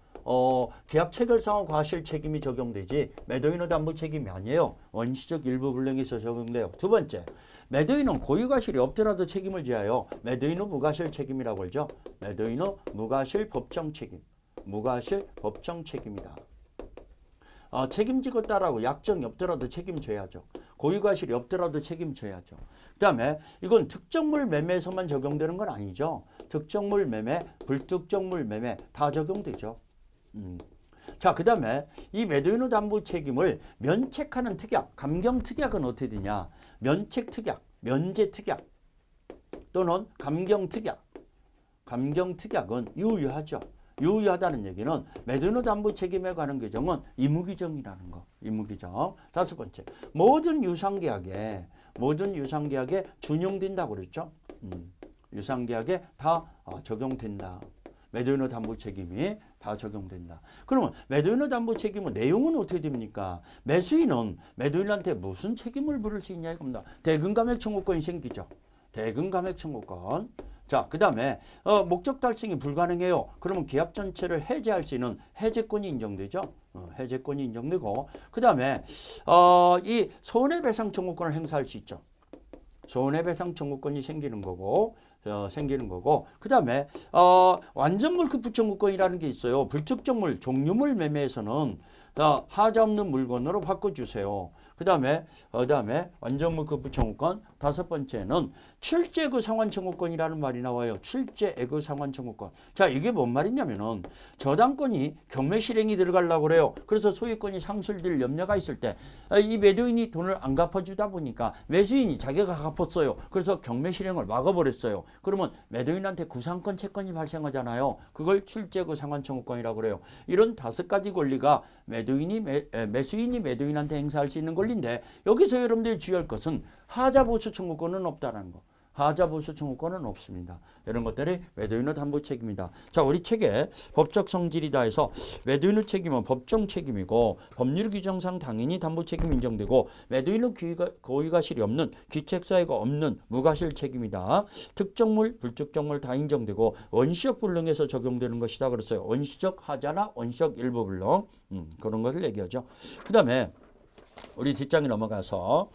계약 체결상의 과실 책임이 적용되지 매도인의 담보 책임이 아니에요. 원시적 일부 불능에서 적용돼요. 두 번째, 매도인은 고유 과실이 없더라도 책임을 지하여 매도인의 무과실 책임이라고 하죠. 매도인의 무과실 법정 책임. 무과실 법정 책임이다. 책임지고 따라고 약정이 없더라도 책임져야죠. 고유과실이 없더라도 책임져야죠. 그 다음에 이건 특정물 매매에서만 적용되는 건 아니죠. 특정물 매매, 불특정물 매매 다 적용되죠. 자, 그 다음에 이 매도인의 담보 책임을 면책하는 특약, 감경특약은 어떻게 되냐. 면책특약, 면제특약 또는 감경특약. 감경특약은 유효하죠. 유효하다는 얘기는 매도인의 담보 책임에 관한 규정은 의무규정이라는 거. 의무규정. 다섯 번째, 모든 유상계약에 준용된다고 그랬죠. 유상계약에 다 적용된다. 매도인의 담보 책임이 다 적용된다. 그러면 매도인의 담보 책임은 내용은 어떻게 됩니까? 매수인은 매도인한테 무슨 책임을 물을 수 있냐 이겁니다. 대금감액 청구권이 생기죠. 대금감액 청구권. 자, 그 다음에 목적 달성이 불가능해요. 그러면 계약 전체를 해제할 수 있는 해제권이 인정되죠. 해제권이 인정되고 그 다음에 이 손해배상 청구권을 행사할 수 있죠. 손해배상 청구권이 생기는 거고 그 다음에 완전물급 청구권이라는 게 있어요. 불특정물 종류물 매매에서는 하자 없는 물건으로 바꿔주세요. 그 다음에 완전물급 청구권. 다섯 번째는 출제액의 상환 청구권이라는 말이 나와요. 출제액의 상환 청구권. 자, 이게 뭔 말이냐면은 저당권이 경매 실행이 들어가려고 그래요. 그래서 소유권이 상실될 염려가 있을 때 이 매도인이 돈을 안 갚아주다 보니까 매수인이 자기가 갚았어요. 그래서 경매 실행을 막아버렸어요. 그러면 매도인한테 구상권 채권이 발생하잖아요. 그걸 출제액의 상환 청구권이라고 그래요. 이런 다섯 가지 권리가 매수인이 매도인한테 행사할 수 있는 권리인데 여기서 여러분들이 주의할 것은 하자보수 청구권은 없다는 거. 하자보수 청구권은 없습니다. 이런 것들이 매도인의 담보 책임이다. 자, 우리 책에 법적 성질이다 해서 매도인의 책임은 법정 책임이고 법률 규정상 당연히 담보 책임 인정되고 매도인의 고의과실이 없는 귀책사유가 없는 무과실 책임이다. 특정물, 불특정물 다 인정되고 원시적 불능에서 적용되는 것이다. 그랬어요. 원시적 하자나 원시적 일부 불능 그런 것을 얘기하죠. 그 다음에 우리 뒷장에 넘어가서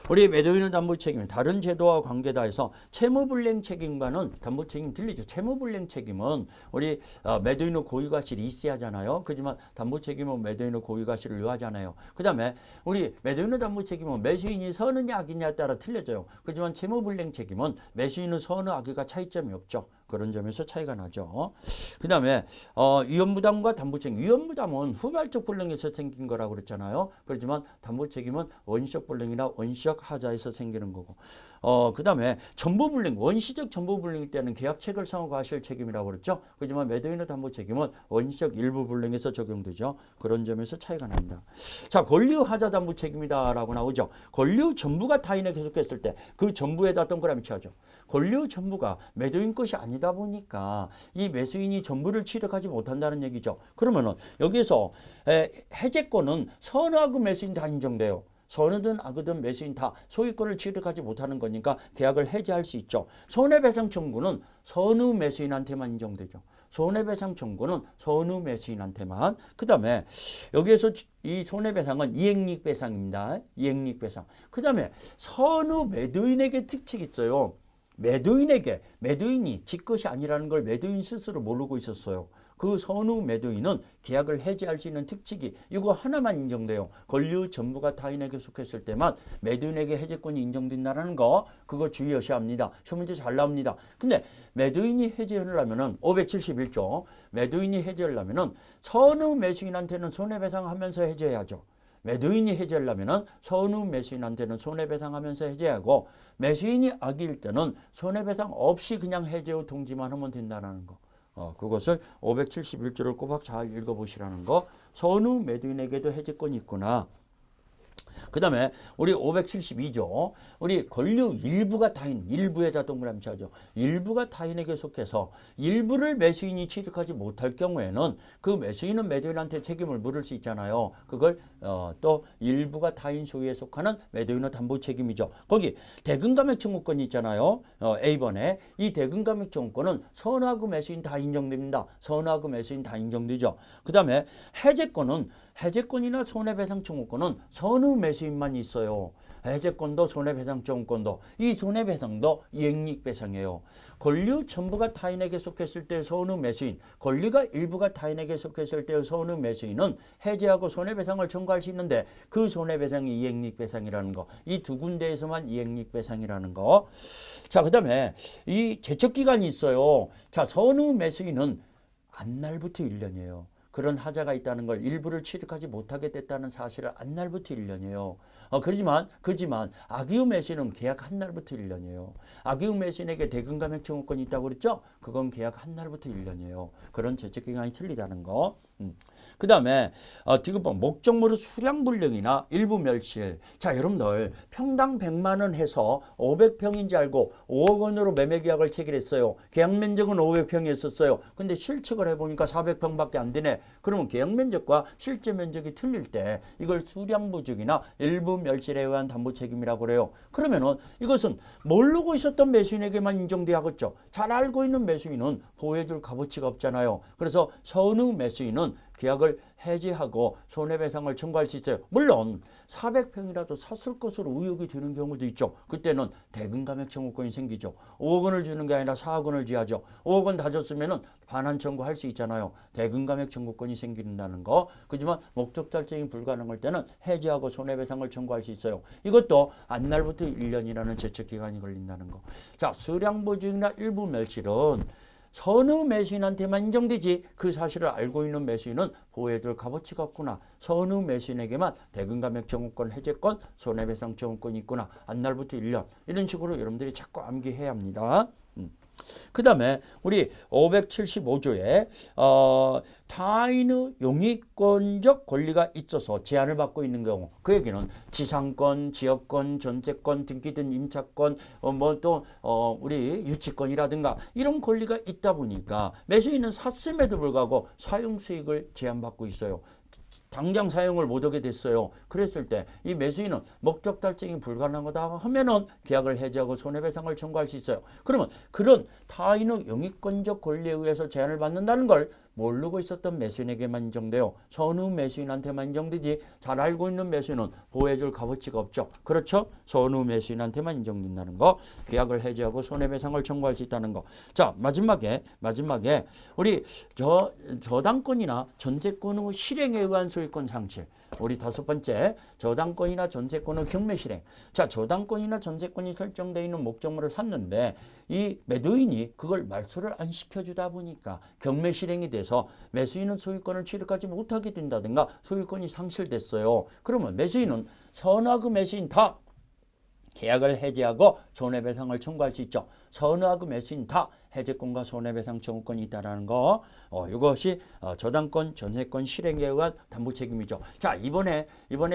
우리 매도인의 담보 책임은 다른 제도와 관계다 해서 채무불이행 책임과는 담보 책임 들리죠. 채무불이행 책임은 우리 매도인의 고유과실이 있어야 하잖아요. 그렇지만 담보 책임은 매도인의 고유과실을 요하잖아요. 그 다음에 우리 매도인의 담보 책임은 매수인이 선의냐 악의냐에 따라 틀려져요. 그렇지만 채무불이행 책임은 매수인의 선의 악의가 차이점이 없죠. 그런 점에서 차이가 나죠. 그 다음에 위험부담과 담보책임. 위험부담은 후발적 불능에서 생긴 거라고 그랬잖아요. 그렇지만 담보책임은 원시적 불능이나 원시적 하자에서 생기는 거고. 그 다음에 전부불능, 원시적 전부불능일 때는 계약 체결상의 과실 책임이라고 그랬죠. 그렇지만 매도인의 담보책임은 원시적 일부 불능에서 적용되죠. 그런 점에서 차이가 납니다. 자, 권리의 하자 담보 책임이다라고 나오죠. 권리의 전부가 타인에 계속했을 때 그 전부에다 동그라미 쳐야죠. 권리의 전부가 매도인 것이 아니다 보니까 이 매수인이 전부를 취득하지 못한다는 얘기죠. 그러면은 여기에서 해제권은 선의하고 매수인 다 인정돼요. 선의든 악의든 매수인 다 소유권을 취득하지 못하는 거니까 계약을 해지할 수 있죠. 손해배상 청구는 선의 매수인한테만 인정되죠. 손해배상 청구는 선의 매수인한테만. 그 다음에 여기에서 이 손해배상은 이행익배상입니다. 이행익배상. 그 다음에 선의 매도인에게 특징이 있어요. 매도인이 지 것이 아니라는 걸 매도인 스스로 모르고 있었어요. 그 선의 매도인은 계약을 해지할 수 있는 특징이 이거 하나만 인정돼요. 권리의 전부가 타인에게 속했을 때만 매도인에게 해제권이 인정된다는 거 그거 주의하셔야 합니다. 시험 문제 잘 나옵니다. 근데 매도인이 해지하려면은 571조 매도인이 해지하려면은 선의 매수인한테는 손해배상하면서 해지해야죠. 매도인이 해지하려면 선의 매수인한테는 손해배상하면서 해제하고 매수인이 악의일 때는 손해배상 없이 그냥 해제 후 통지만 하면 된다는 거. 그것을 571조를 꼬박 잘 읽어보시라는 거. 선의 매도인에게도 해제권이 있구나. 그 다음에 우리 572조 우리 권리 일부가 타인 일부에다 동그라미 쳐죠. 일부가 타인에게 속해서 일부를 매수인이 취득하지 못할 경우에는 그 매수인은 매도인한테 책임을 물을 수 있잖아요. 그걸 또 일부가 타인 소유에 속하는 매도인의 담보 책임이죠. 거기 대금감액 청구권이 있잖아요. A번에 이 대금감액 청구권은 선호하고 매수인 다 인정됩니다. 선호하고 매수인 다 인정되죠. 그 다음에 해제권이나 손해배상 청구권은 선후 매수인만 있어요. 해제권도 손해배상 청구권도 이 손해배상도 이익배상이에요. 권리 전부가 타인에게 속했을 때 선후 매수인, 권리가 일부가 타인에게 속했을 때 선후 매수인은 해제하고 손해배상을 청구할 수 있는데 그 손해배상이 이익배상이라는 거. 이 두 군데에서만 이익배상이라는 거. 자, 그 다음에 이 제척기간이 있어요. 자, 선후 매수인은 안날부터 1년이에요. 그런 하자가 있다는 걸 일부를 취득하지 못하게 됐다는 사실을 안 날부터 1년이에요. 그지만 악의후 매수인은 계약 한 날부터 1년이에요. 악의후 매수인에게 대금감액 청구권이 있다고 그랬죠? 그건 계약 한 날부터 1년이에요. 그런 제척기간이 틀리다는 거. 그 다음에 디귿번 목적물의 수량불량이나 일부 멸실. 자, 여러분들 평당 100만 원 해서 500평인지 알고 5억 원으로 매매계약을 체결했어요. 계약 면적은 500평이었었어요. 근데 실측을 해보니까 400평밖에 안 되네. 그러면 계약 면적과 실제 면적이 틀릴 때 이걸 수량부족이나 일부 멸실에 의한 담보 책임이라고 그래요. 그러면은 이것은 모르고 있었던 매수인에게만 인정돼야겠죠. 잘 알고 있는 매수인은 보호해줄 값어치가 없잖아요. 그래서 선후 매수인은 계약을 해지하고 손해배상을 청구할 수 있어요. 물론 400평이라도 샀을 것으로 의혹이 되는 경우도 있죠. 그때는 대금감액 청구권이 생기죠. 5억 원을 주는 게 아니라 4억 원을 지하죠. 5억 원 다 줬으면 반환 청구할 수 있잖아요. 대금감액 청구권이 생긴다는 거. 그렇지만 목적 달성이 불가능할 때는 해지하고 손해배상을 청구할 수 있어요. 이것도 안날부터 1년이라는 제척기간이 걸린다는 거. 자, 수량보증이나 일부 멸실은 선후 매수인한테만 인정되지 그 사실을 알고 있는 매수인은 보호해줄 값어치가 없구나. 선후 매수인에게만 대금감액 청구권, 해제권, 손해배상 청구권이 있구나. 안날부터 1년. 이런 식으로 여러분들이 자꾸 암기해야 합니다. 그 다음에 우리 575조에 타인의 용의권적 권리가 있어서 제한을 받고 있는 경우 그 얘기는 지상권, 지역권, 전세권, 등기된 임차권, 우리 유치권이라든가 이런 권리가 있다 보니까 매수인은 샀음에도 불구하고 사용수익을 제한받고 있어요. 당장 사용을 못하게 됐어요. 그랬을 때 이 매수인은 목적 달성이 불가능하다 하면은 계약을 해지하고 손해배상을 청구할 수 있어요. 그러면 그런 타인의 영위권적 권리에 의해서 제한을 받는다는 걸 모르고 있었던 매수인에게만 인정돼요. 선후 매수인한테만 인정되지 잘 알고 있는 매수인은 보호해줄 값어치가 없죠. 그렇죠? 선후 매수인한테만 인정된다는 거. 계약을 해지하고 손해배상을 청구할 수 있다는 거. 자, 마지막에 우리 저당권이나 전세권의 실행에 의한 소유권 상실. 우리 5번째 저당권이나 전세권의 경매 실행. 자, 저당권이나 전세권이 설정되어 있는 목적물을 샀는데 이 매도인이 그걸 말소를 안 시켜주다 보니까 경매 실행이 돼서 매수인은 소유권을 취득하지 못하게 된다든가 소유권이 상실됐어요. 그러면 매수인은 선호하고 매수인 다 계약을 해지하고 손해배상을 청구할 수 있죠. 선호하고 매수인 다 해제권과 손해배상 청구권이 있다는 거. 이것이 저당권, 전세권 실행에 의한 담보 책임이죠. 자, 이번에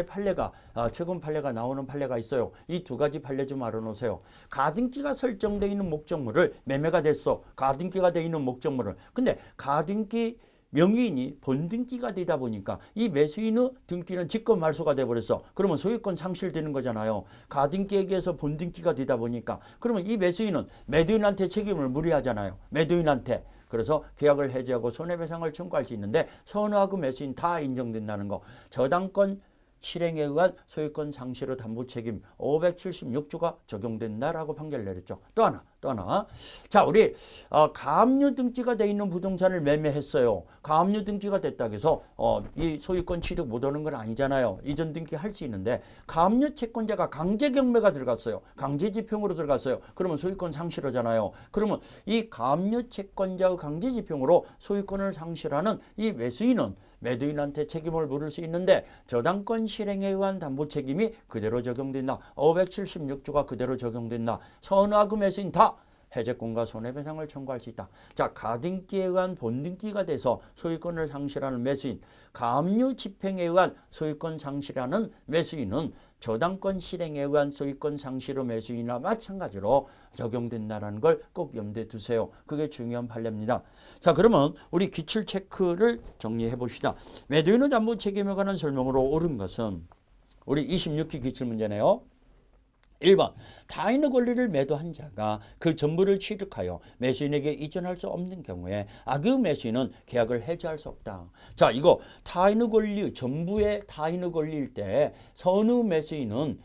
판례가 최근 판례가 나오는 판례가 있어요. 이 두 가지 판례 좀 알아놓으세요. 가등기가 설정되어 있는 목적물을 매매가 됐어. 가등기가 되어 있는 목적물을. 근데 가등기 명의인이 본등기가 되다 보니까 이 매수인의 등기는 직권 말소가 돼버렸어. 그러면 소유권 상실되는 거잖아요. 가등기에게서 본등기가 되다 보니까. 그러면 이 매수인은 매도인한테 책임을 물어야하잖아요. 매도인한테. 그래서 계약을 해지하고 손해배상을 청구할 수 있는데 선호하고 매수인 다 인정된다는 거. 저당권 실행에 의한 소유권 상실의 담보 책임 576조가 적용된다라고 판결을 내렸죠. 또 하나. 자, 우리 가압류 등기가 돼 있는 부동산을 매매했어요. 가압류 등기가 됐다고 해서 이 소유권 취득 못하는 건 아니잖아요. 이전 등기 할 수 있는데 가압류 채권자가 강제 경매가 들어갔어요. 강제 집행으로 들어갔어요. 그러면 소유권 상실하잖아요. 그러면 이 가압류 채권자의 강제 집행으로 소유권을 상실하는 이 매수인은 매도인한테 책임을 물을 수 있는데 저당권 실행에 의한 담보 책임이 그대로 적용된다. 576조가 그대로 적용된다. 선호하고 매수인 다 해제권과 손해배상을 청구할 수 있다. 자, 가등기에 의한 본등기가 돼서 소유권을 상실하는 매수인, 가압류 집행에 의한 소유권 상실하는 매수인은 저당권 실행에 의한 소유권 상실의 매수인이나 마찬가지로 적용된다는 걸 꼭 염두에 두세요. 그게 중요한 판례입니다. 자, 그러면 우리 기출 체크를 정리해 봅시다. 매도인의 담보 책임에 관한 설명으로 옳은 것은 우리 26기 기출 문제네요. 1번 타인의 권리를 매도한 자가 그 전부를 취득하여 매수인에게 이전할 수 없는 경우에 그 매수인은 계약을 해지할 수 없다. 자, 이거 타인의 권리, 전부의 타인의 권리일 때 선의 매수인은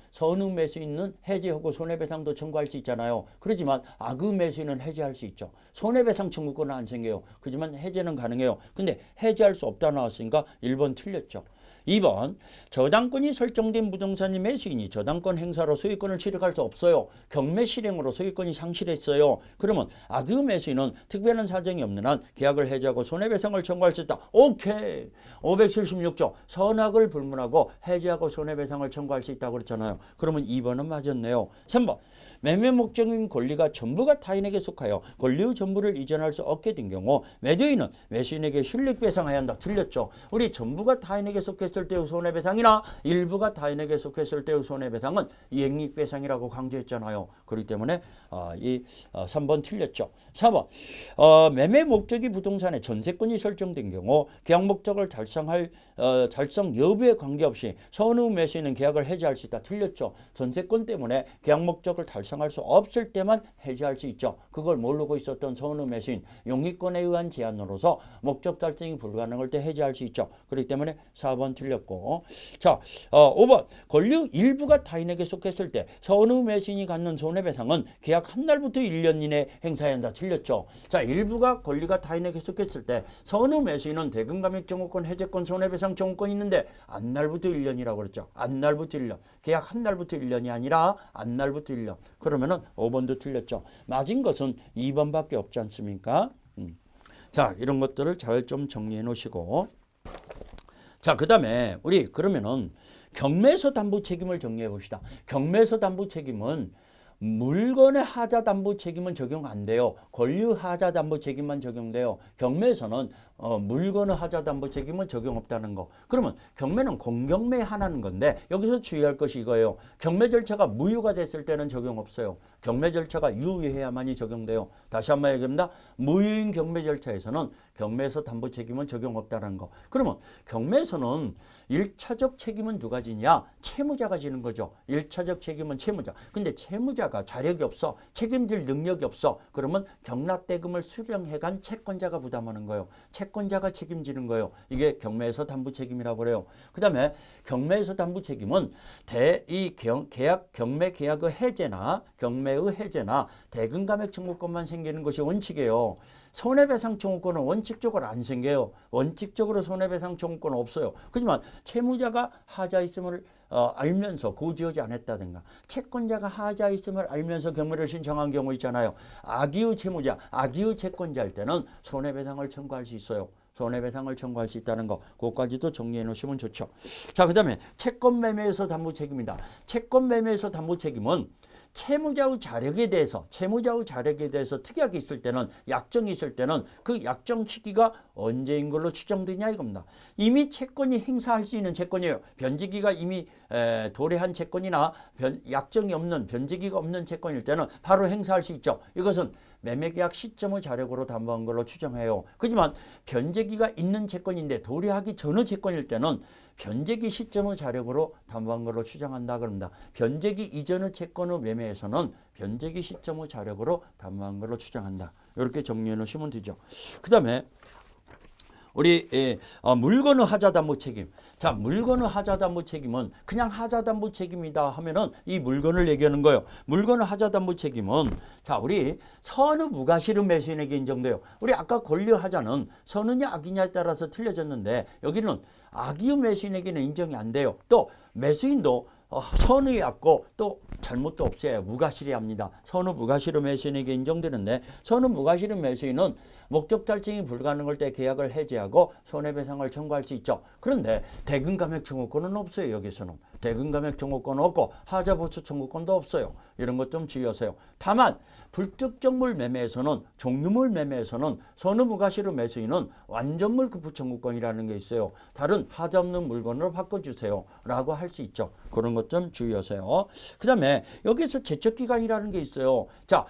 해지하고 손해배상도 청구할 수 있잖아요. 그렇지만 악의 매수인은 해지할 수 있죠. 손해배상 청구권은 안 생겨요. 그렇지만 해지는 가능해요. 근데 해지할 수 없다 나왔으니까 1번 틀렸죠. 2번 저당권이 설정된 부동산의 매수인이 저당권 행사로 소유권을 취득할 수 없어요. 경매 실행으로 소유권이 상실했어요. 그러면 악의 매수인은 특별한 사정이 없는 한 계약을 해지하고 손해배상을 청구할 수 있다. 오케이. 576조 선악을 불문하고 해지하고 손해배상을 청구할 수 있다고 그랬잖아요. 그러면 2번은 맞았네요. 3번 매매 목적인 권리가 전부가 타인에게 속하여 권리의 전부를 이전할 수 없게 된 경우 매도인은 매수인에게 실익배상해야 한다. 틀렸죠. 우리 전부가 타인에게 속했을 때의 손해배상이나 일부가 타인에게 속했을 때의 손해배상은 이행익배상이라고 강조했잖아요. 그렇기 때문에 3번 틀렸죠. 4번 매매 목적이 부동산의 전세권이 설정된 경우 계약 목적을 달성 여부에 관계없이 선의 매수인은 계약을 해지할 수 있다. 틀렸죠. 전세권 때문에 계약 목적을 달성할 수 없을 때만 해지할 수 있죠. 그걸 모르고 있었던 선의 매수인 용의권에 의한 제한으로서 목적 달성이 불가능할 때 해지할 수 있죠. 그렇기 때문에 4번 틀렸고, 자 5번 권리 일부가 타인에게 속했을 때 선의 매수인이 갖는 손해배상은 계약 한 날부터 1년 이내 행사해야 한다. 틀렸죠. 자, 일부가 권리가 타인에게 속했을 때 선의 매수인은 대금감액 정호권, 해제권, 손해배상 정호권이 있는데 안날부터 1년이라고 그랬죠. 안날부터 1년. 계약 한 날부터 1년이 아니라 안날부터 1년. 그러면은 5번도 틀렸죠. 맞은 것은 2번밖에 없지 않습니까? 자, 이런 것들을 잘 좀 정리해 놓으시고, 자, 그 다음에 우리 그러면은 경매에서 담보 책임을 정리해 봅시다. 경매에서 담보 책임은 물건의 하자 담보 책임은 적용 안 돼요. 권리 하자 담보 책임만 적용돼요. 경매에서는 물건의 하자 담보 책임은 적용 없다는 거. 그러면 경매는 공경매에 한하는 건데 여기서 주의할 것이 이거예요. 경매 절차가 무효가 됐을 때는 적용 없어요. 경매 절차가 유효해야만이 적용돼요. 다시 한번 얘기합니다. 무효인 경매 절차에서는 경매에서 담보 책임은 적용 없다는 거. 그러면 경매에서는 1차적 책임은 누가 지냐? 채무자가 지는 거죠. 1차적 책임은 채무자. 근데 채무자가 자력이 없어. 책임질 능력이 없어. 그러면 경납대금을 수령해간 채권자가 부담하는 거예요. 채권자가 책임지는 거예요. 이게 경매에서 담보 책임이라고 그래요. 그 다음에 경매에서 담보 책임은 경매 계약의 해제나 경매의 해제나 대금감액 청구권만 생기는 것이 원칙이에요. 손해배상 청구권은 원칙적으로 안 생겨요. 원칙적으로 손해배상 청구권은 없어요. 그렇지만 채무자가 하자 있음을 알면서 고지하지 않았다든가 채권자가 하자 있음을 알면서 경매를 신청한 경우 있잖아요. 악의의 채무자, 악의의 채권자일 때는 손해배상을 청구할 수 있어요. 손해배상을 청구할 수 있다는 거, 그것까지도 정리해 놓으시면 좋죠. 자, 그 다음에 채권매매에서 담보 책임이다. 채권매매에서 담보 책임은 채무자의 자력에 대해서 특약이 있을 때는, 약정이 있을 때는 그 약정 시기가 언제인 걸로 추정되냐 이겁니다. 이미 채권이 행사할 수 있는 채권이에요. 변제기가 이미 도래한 채권이나 약정이 없는, 변제기가 없는 채권일 때는 바로 행사할 수 있죠. 이것은 매매계약 시점의 자력으로 담보한 걸로 추정해요. 그렇지만 변제기가 있는 채권인데 도래하기 전의 채권일 때는 변제기 시점의 자력으로 담보한 걸로 추정한다 그럽니다. 변제기 이전의 채권의 매매에서는 변제기 시점의 자력으로 담보한 걸로 추정한다. 이렇게 정리해 놓으시면 되죠. 그 다음에 우리 물건의 하자담보 책임. 자, 물건의 하자담보 책임은 그냥 하자담보 책임이다 하면은 이 물건을 얘기하는 거예요. 물건의 하자담보 책임은 자, 우리 선의 무과실의 매수인에게 인정돼요. 우리 아까 권리 하자는 선이냐 악이냐에 따라서 틀려졌는데 여기는 악의 매수인에게는 인정이 안 돼요. 또 매수인도 선의 악고 또 잘못도 없어요. 무과실이 합니다. 선의 무과실의 매수인에게 인정되는데 선의 무과실의 매수인은 목적 달성이 불가능할 때 계약을 해지하고 손해배상을 청구할 수 있죠. 그런데 대금감액 청구권은 없어요. 여기서는 대금감액 청구권은 없고 하자보수 청구권도 없어요. 이런 것 좀 주의하세요. 다만 불특정물 매매에서는 종류물 매매에서는 선의무과실의 매수인은 완전물 급부 청구권이라는 게 있어요. 다른 하자 없는 물건으로 바꿔주세요 라고 할 수 있죠. 그런 것 좀 주의하세요. 그 다음에 여기서 제척기간이라는 게 있어요. 자,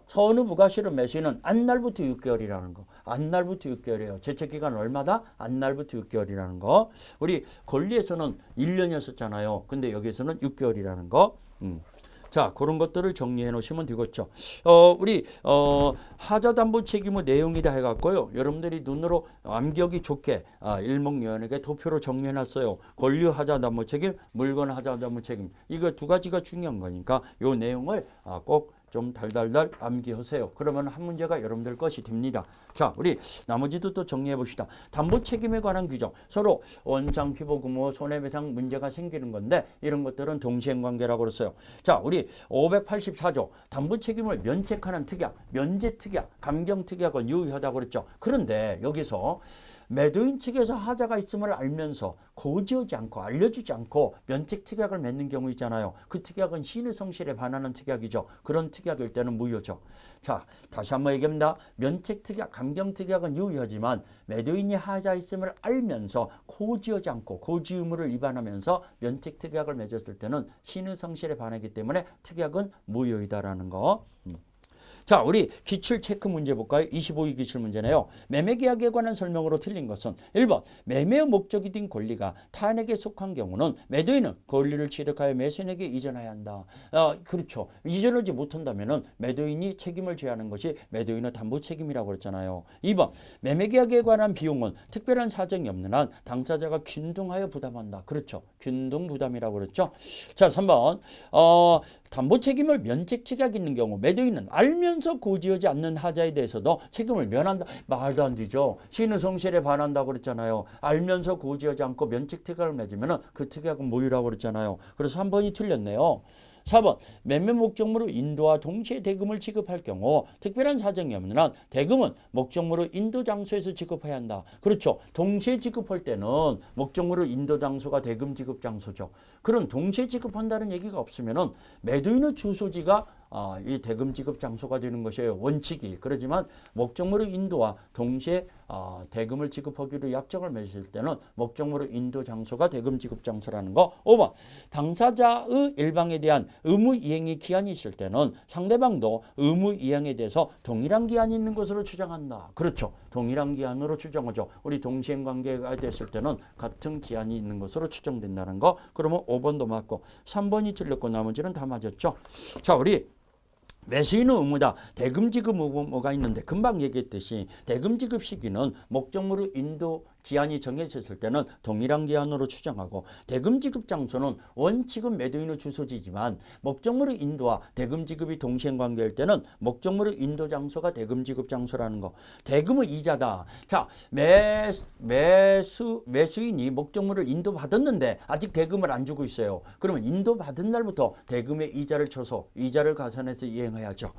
선의무과실의 매수인은 안날부터 6개월이라는 거. 안날부터 6개월이에요. 제척기간 얼마다? 안날부터 6개월이라는 거. 우리 권리에서는 1년이었었잖아요. 근데 여기서는 6개월이라는 거. 자, 그런 것들을 정리해 놓으시면 되겠죠. 우리 하자담보 책임의 내용이다 해갖고요. 여러분들이 눈으로 암기하기 좋게 일목요연하게 도표로 정리해 놨어요. 권리 하자담보 책임, 물건 하자담보 책임. 이거 두 가지가 중요한 거니까 이 내용을 꼭 좀 달달달 암기하세요. 그러면 한 문제가 여러분들 것이 됩니다. 자, 우리 나머지도 또 정리해 봅시다. 담보 책임에 관한 규정. 서로 원상 피보 금호 손해배상 문제가 생기는 건데 이런 것들은 동시행관계라고 그랬어요. 자, 우리 584조 담보 책임을 면책하는 특약, 면제 특약, 감경 특약은 유효하다고 그랬죠. 그런데 여기서 매도인 측에서 하자가 있음을 알면서 고지하지 않고 알려주지 않고 면책 특약을 맺는 경우 있잖아요. 그 특약은 신의 성실에 반하는 특약이죠. 그런 특약일 때는 무효죠. 자, 다시 한번 얘기합니다. 면책 특약, 감경 특약은 유효하지만 매도인이 하자 있음을 알면서 고지하지 않고 고지 의무를 위반하면서 면책 특약을 맺었을 때는 신의 성실에 반하기 때문에 특약은 무효이다라는 거. 자, 우리 기출 체크 문제 볼까요? 25위 기출 문제네요. 매매계약에 관한 설명으로 틀린 것은 1번 매매의 목적이 된 권리가 타인에게 속한 경우는 매도인은 권리를 취득하여 매수인에게 이전해야 한다. 그렇죠. 이전하지 못한다면 매도인이 책임을 져야 하는 것이 매도인의 담보 책임이라고 그랬잖아요. 2번 매매계약에 관한 비용은 특별한 사정이 없는 한 당사자가 균등하여 부담한다. 그렇죠. 균등 부담이라고 그랬죠. 자, 3번 담보 책임을 면책 특약이 있는 경우 매도인은 알면서 고지하지 않는 하자에 대해서도 책임을 면한다. 말도 안 되죠. 신의 성실에 반한다고 그랬잖아요. 알면서 고지하지 않고 면책 특약을 맺으면 그 특약은 무효라고 그랬잖아요. 그래서 3번이 틀렸네요. 4번 매매 목적물의 인도와 동시에 대금을 지급할 경우 특별한 사정이 없는 한 대금은 목적물의 인도 장소에서 지급해야 한다. 그렇죠. 동시에 지급할 때는 목적물의 인도 장소가 대금 지급 장소죠. 그런 동시에 지급한다는 얘기가 없으면은 매도인의 주소지가 이 대금 지급 장소가 되는 것이에요. 원칙이. 그렇지만 목적물의 인도와 동시에 대금을 지급하기로 약정을 맺을 때는 목적물의 인도 장소가 대금 지급 장소라는 거. 5번 당사자의 일방에 대한 의무 이행이 기한이 있을 때는 상대방도 의무 이행에 대해서 동일한 기한이 있는 것으로 추정한다. 그렇죠. 동일한 기한으로 추정하죠. 우리 동시행 관계가 됐을 때는 같은 기한이 있는 것으로 추정된다는 거. 그러면 5번도 맞고 3번이 틀렸고 나머지는 다 맞았죠. 자, 우리 매수인의 의무다. 대금 지급 의무가 있는데 금방 얘기했듯이 대금 지급 시기는 목적물의 인도 기한이 정해졌을 때는 동일한 기한으로 추정하고 대금 지급 장소는 원칙은 매도인의 주소지지만 목적물의 인도와 대금 지급이 동시행 관계일 때는 목적물의 인도 장소가 대금 지급 장소라는 거. 대금의 이자다. 자, 매수인이 목적물을 인도받았는데 아직 대금을 안 주고 있어요. 그러면 인도받은 날부터 대금의 이자를 쳐서 이자를 가산해서 이행해야죠.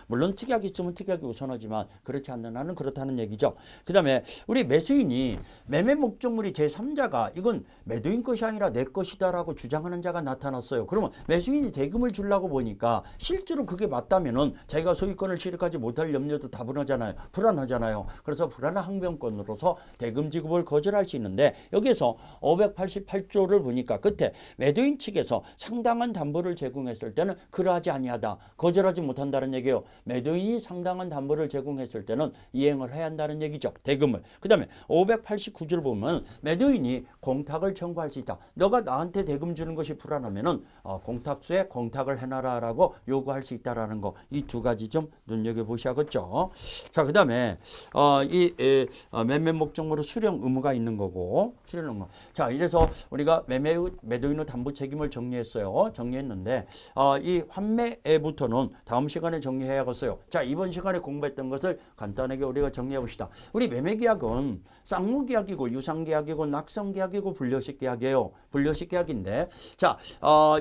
물론 특약이 있으면 특약이 우선하지만 그렇지 않는 한은 그렇다는 얘기죠. 그 다음에 우리 매수인이 매매 목적물이 제3자가 이건 매도인 것이 아니라 내 것이다라고 주장하는 자가 나타났어요. 그러면 매수인이 대금을 주려고 보니까 실제로 그게 맞다면은 자기가 소유권을 취득하지 못할 염려도 다분하잖아요. 불안하잖아요. 그래서 불안한 항변권으로서 대금 지급을 거절할 수 있는데 여기서 588조를 보니까 끝에 매도인 측에서 상당한 담보를 제공했을 때는 그러하지 아니하다. 거절하지 못한다는 얘기예요. 매도인이 상당한 담보를 제공했을 때는 이행을 해야 한다는 얘기죠. 대금을. 그 다음에 589조를 보면 매도인이 공탁을 청구할 수 있다. 너가 나한테 대금 주는 것이 불안하면은 공탁수에 공탁을 해놔라라고 요구할 수 있다라는 거. 이 두 가지 좀 눈여겨보셔야겠죠. 자, 그 다음에 매매 목적물의 수령 의무가 있는 거고 수령 의무. 자, 이래서 우리가 매도인의 담보 책임을 정리했어요. 정리했는데 이 환매부터는 다음 시간 시간에 정리해야겠어요. 자, 이번 시간에 공부했던 것을 간단하게 우리가 정리해 봅시다. 우리 매매계약은 쌍무계약이고 유상계약이고 낙성계약이고 불려식계약이에요. 불려식계약인데 자,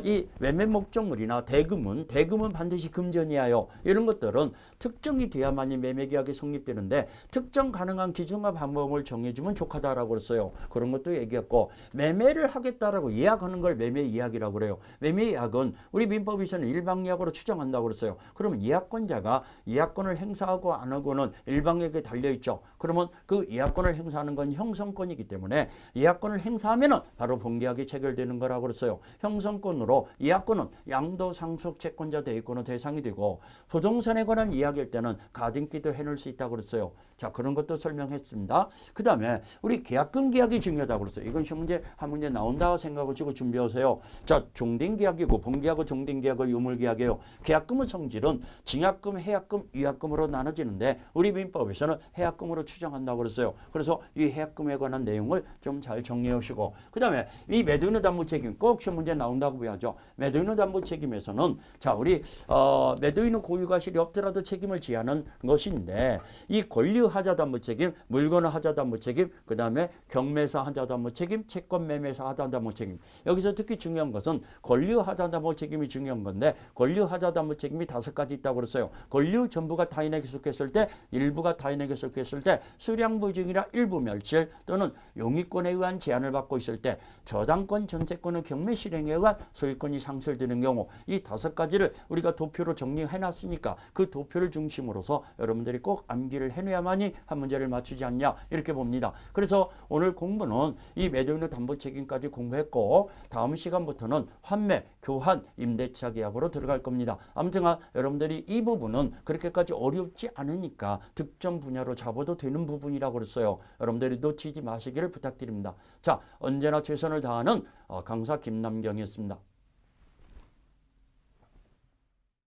이 매매 목적물이나 대금은 반드시 금전이에요. 이런 것들은 특정이 돼야만이 매매계약이 성립되는데 특정 가능한 기준과 방법을 정해주면 족하다라고 그랬어요. 그런 것도 얘기했고 매매를 하겠다라고 예약하는 걸 매매 예약이라고 그래요. 매매 예약은 우리 민법에서는 일방예약으로 추정한다고 그랬어요. 그러면 예약권자가 예약권을 행사하고 안 하고는 일방에게 달려있죠. 그러면 그 예약권을 행사하는 건 형성권이기 때문에 예약권을 행사하면은 바로 본계약이 체결되는 거라고 그랬어요. 형성권으로 예약권은 양도 상속 채권자 대위권의 대상이 되고 부동산에 관한 이야기일 때는 가등기도 해놓을 수 있다고 그랬어요. 자, 그런 것도 설명했습니다. 그 다음에 우리 계약금 계약이 중요하다고 그랬어요. 이건 시험 문제 한 문제 나온다 생각하시고 준비하세요. 자, 종등계약이고 본계약과 종등계약과 유물계약이에요. 계약금의 성질은 증약금, 해약금, 위약금으로 나눠지는데 우리 민법에서는 해약금으로 추정한다고 그랬어요. 그래서 이 해약금에 관한 내용을 좀 잘 정리해 오시고 그 다음에 이 매도인의 담보책임 꼭 시험 문제 나온다고 봐야죠. 매도인의 담보책임에서는 자, 우리 매도인은 고유가실이 없더라도 책임을 지하는 것인데 이 권리하자 담보책임, 물건의 하자 담보책임, 그 다음에 경매사 하자 담보책임, 채권 매매사 하자 담보책임. 여기서 특히 중요한 것은 권리하자 담보책임이 중요한 건데 권리하자 담보책임이 5가지 있다고 그랬어요. 권리 전부가 타인에게 속했을 때, 일부가 타인에게 속했을 때, 수량부증이나 일부 멸실 또는 용의권에 의한 제한을 받고 있을 때, 저당권, 전세권의 경매 실행에 의한 소유권이 상실되는 경우 이 5가지를 우리가 도표로 정리해놨으니까 그 도표를 중심으로서 여러분들이 꼭 암기를 해내야만이 한 문제를 맞추지 않냐 이렇게 봅니다. 그래서 오늘 공부는 이 매도인의 담보책임까지 공부했고 다음 시간부터는 환매, 교환, 임대차 계약으로 들어갈 겁니다. 아무튼 여러분들이 이 부분은 그렇게까지 어렵지 않으니까 득점 분야로 잡아도 되는 부분이라고 그랬어요. 여러분들이 놓치지 마시기를 부탁드립니다. 자, 언제나 최선을 다하는 강사 김남경이었습니다.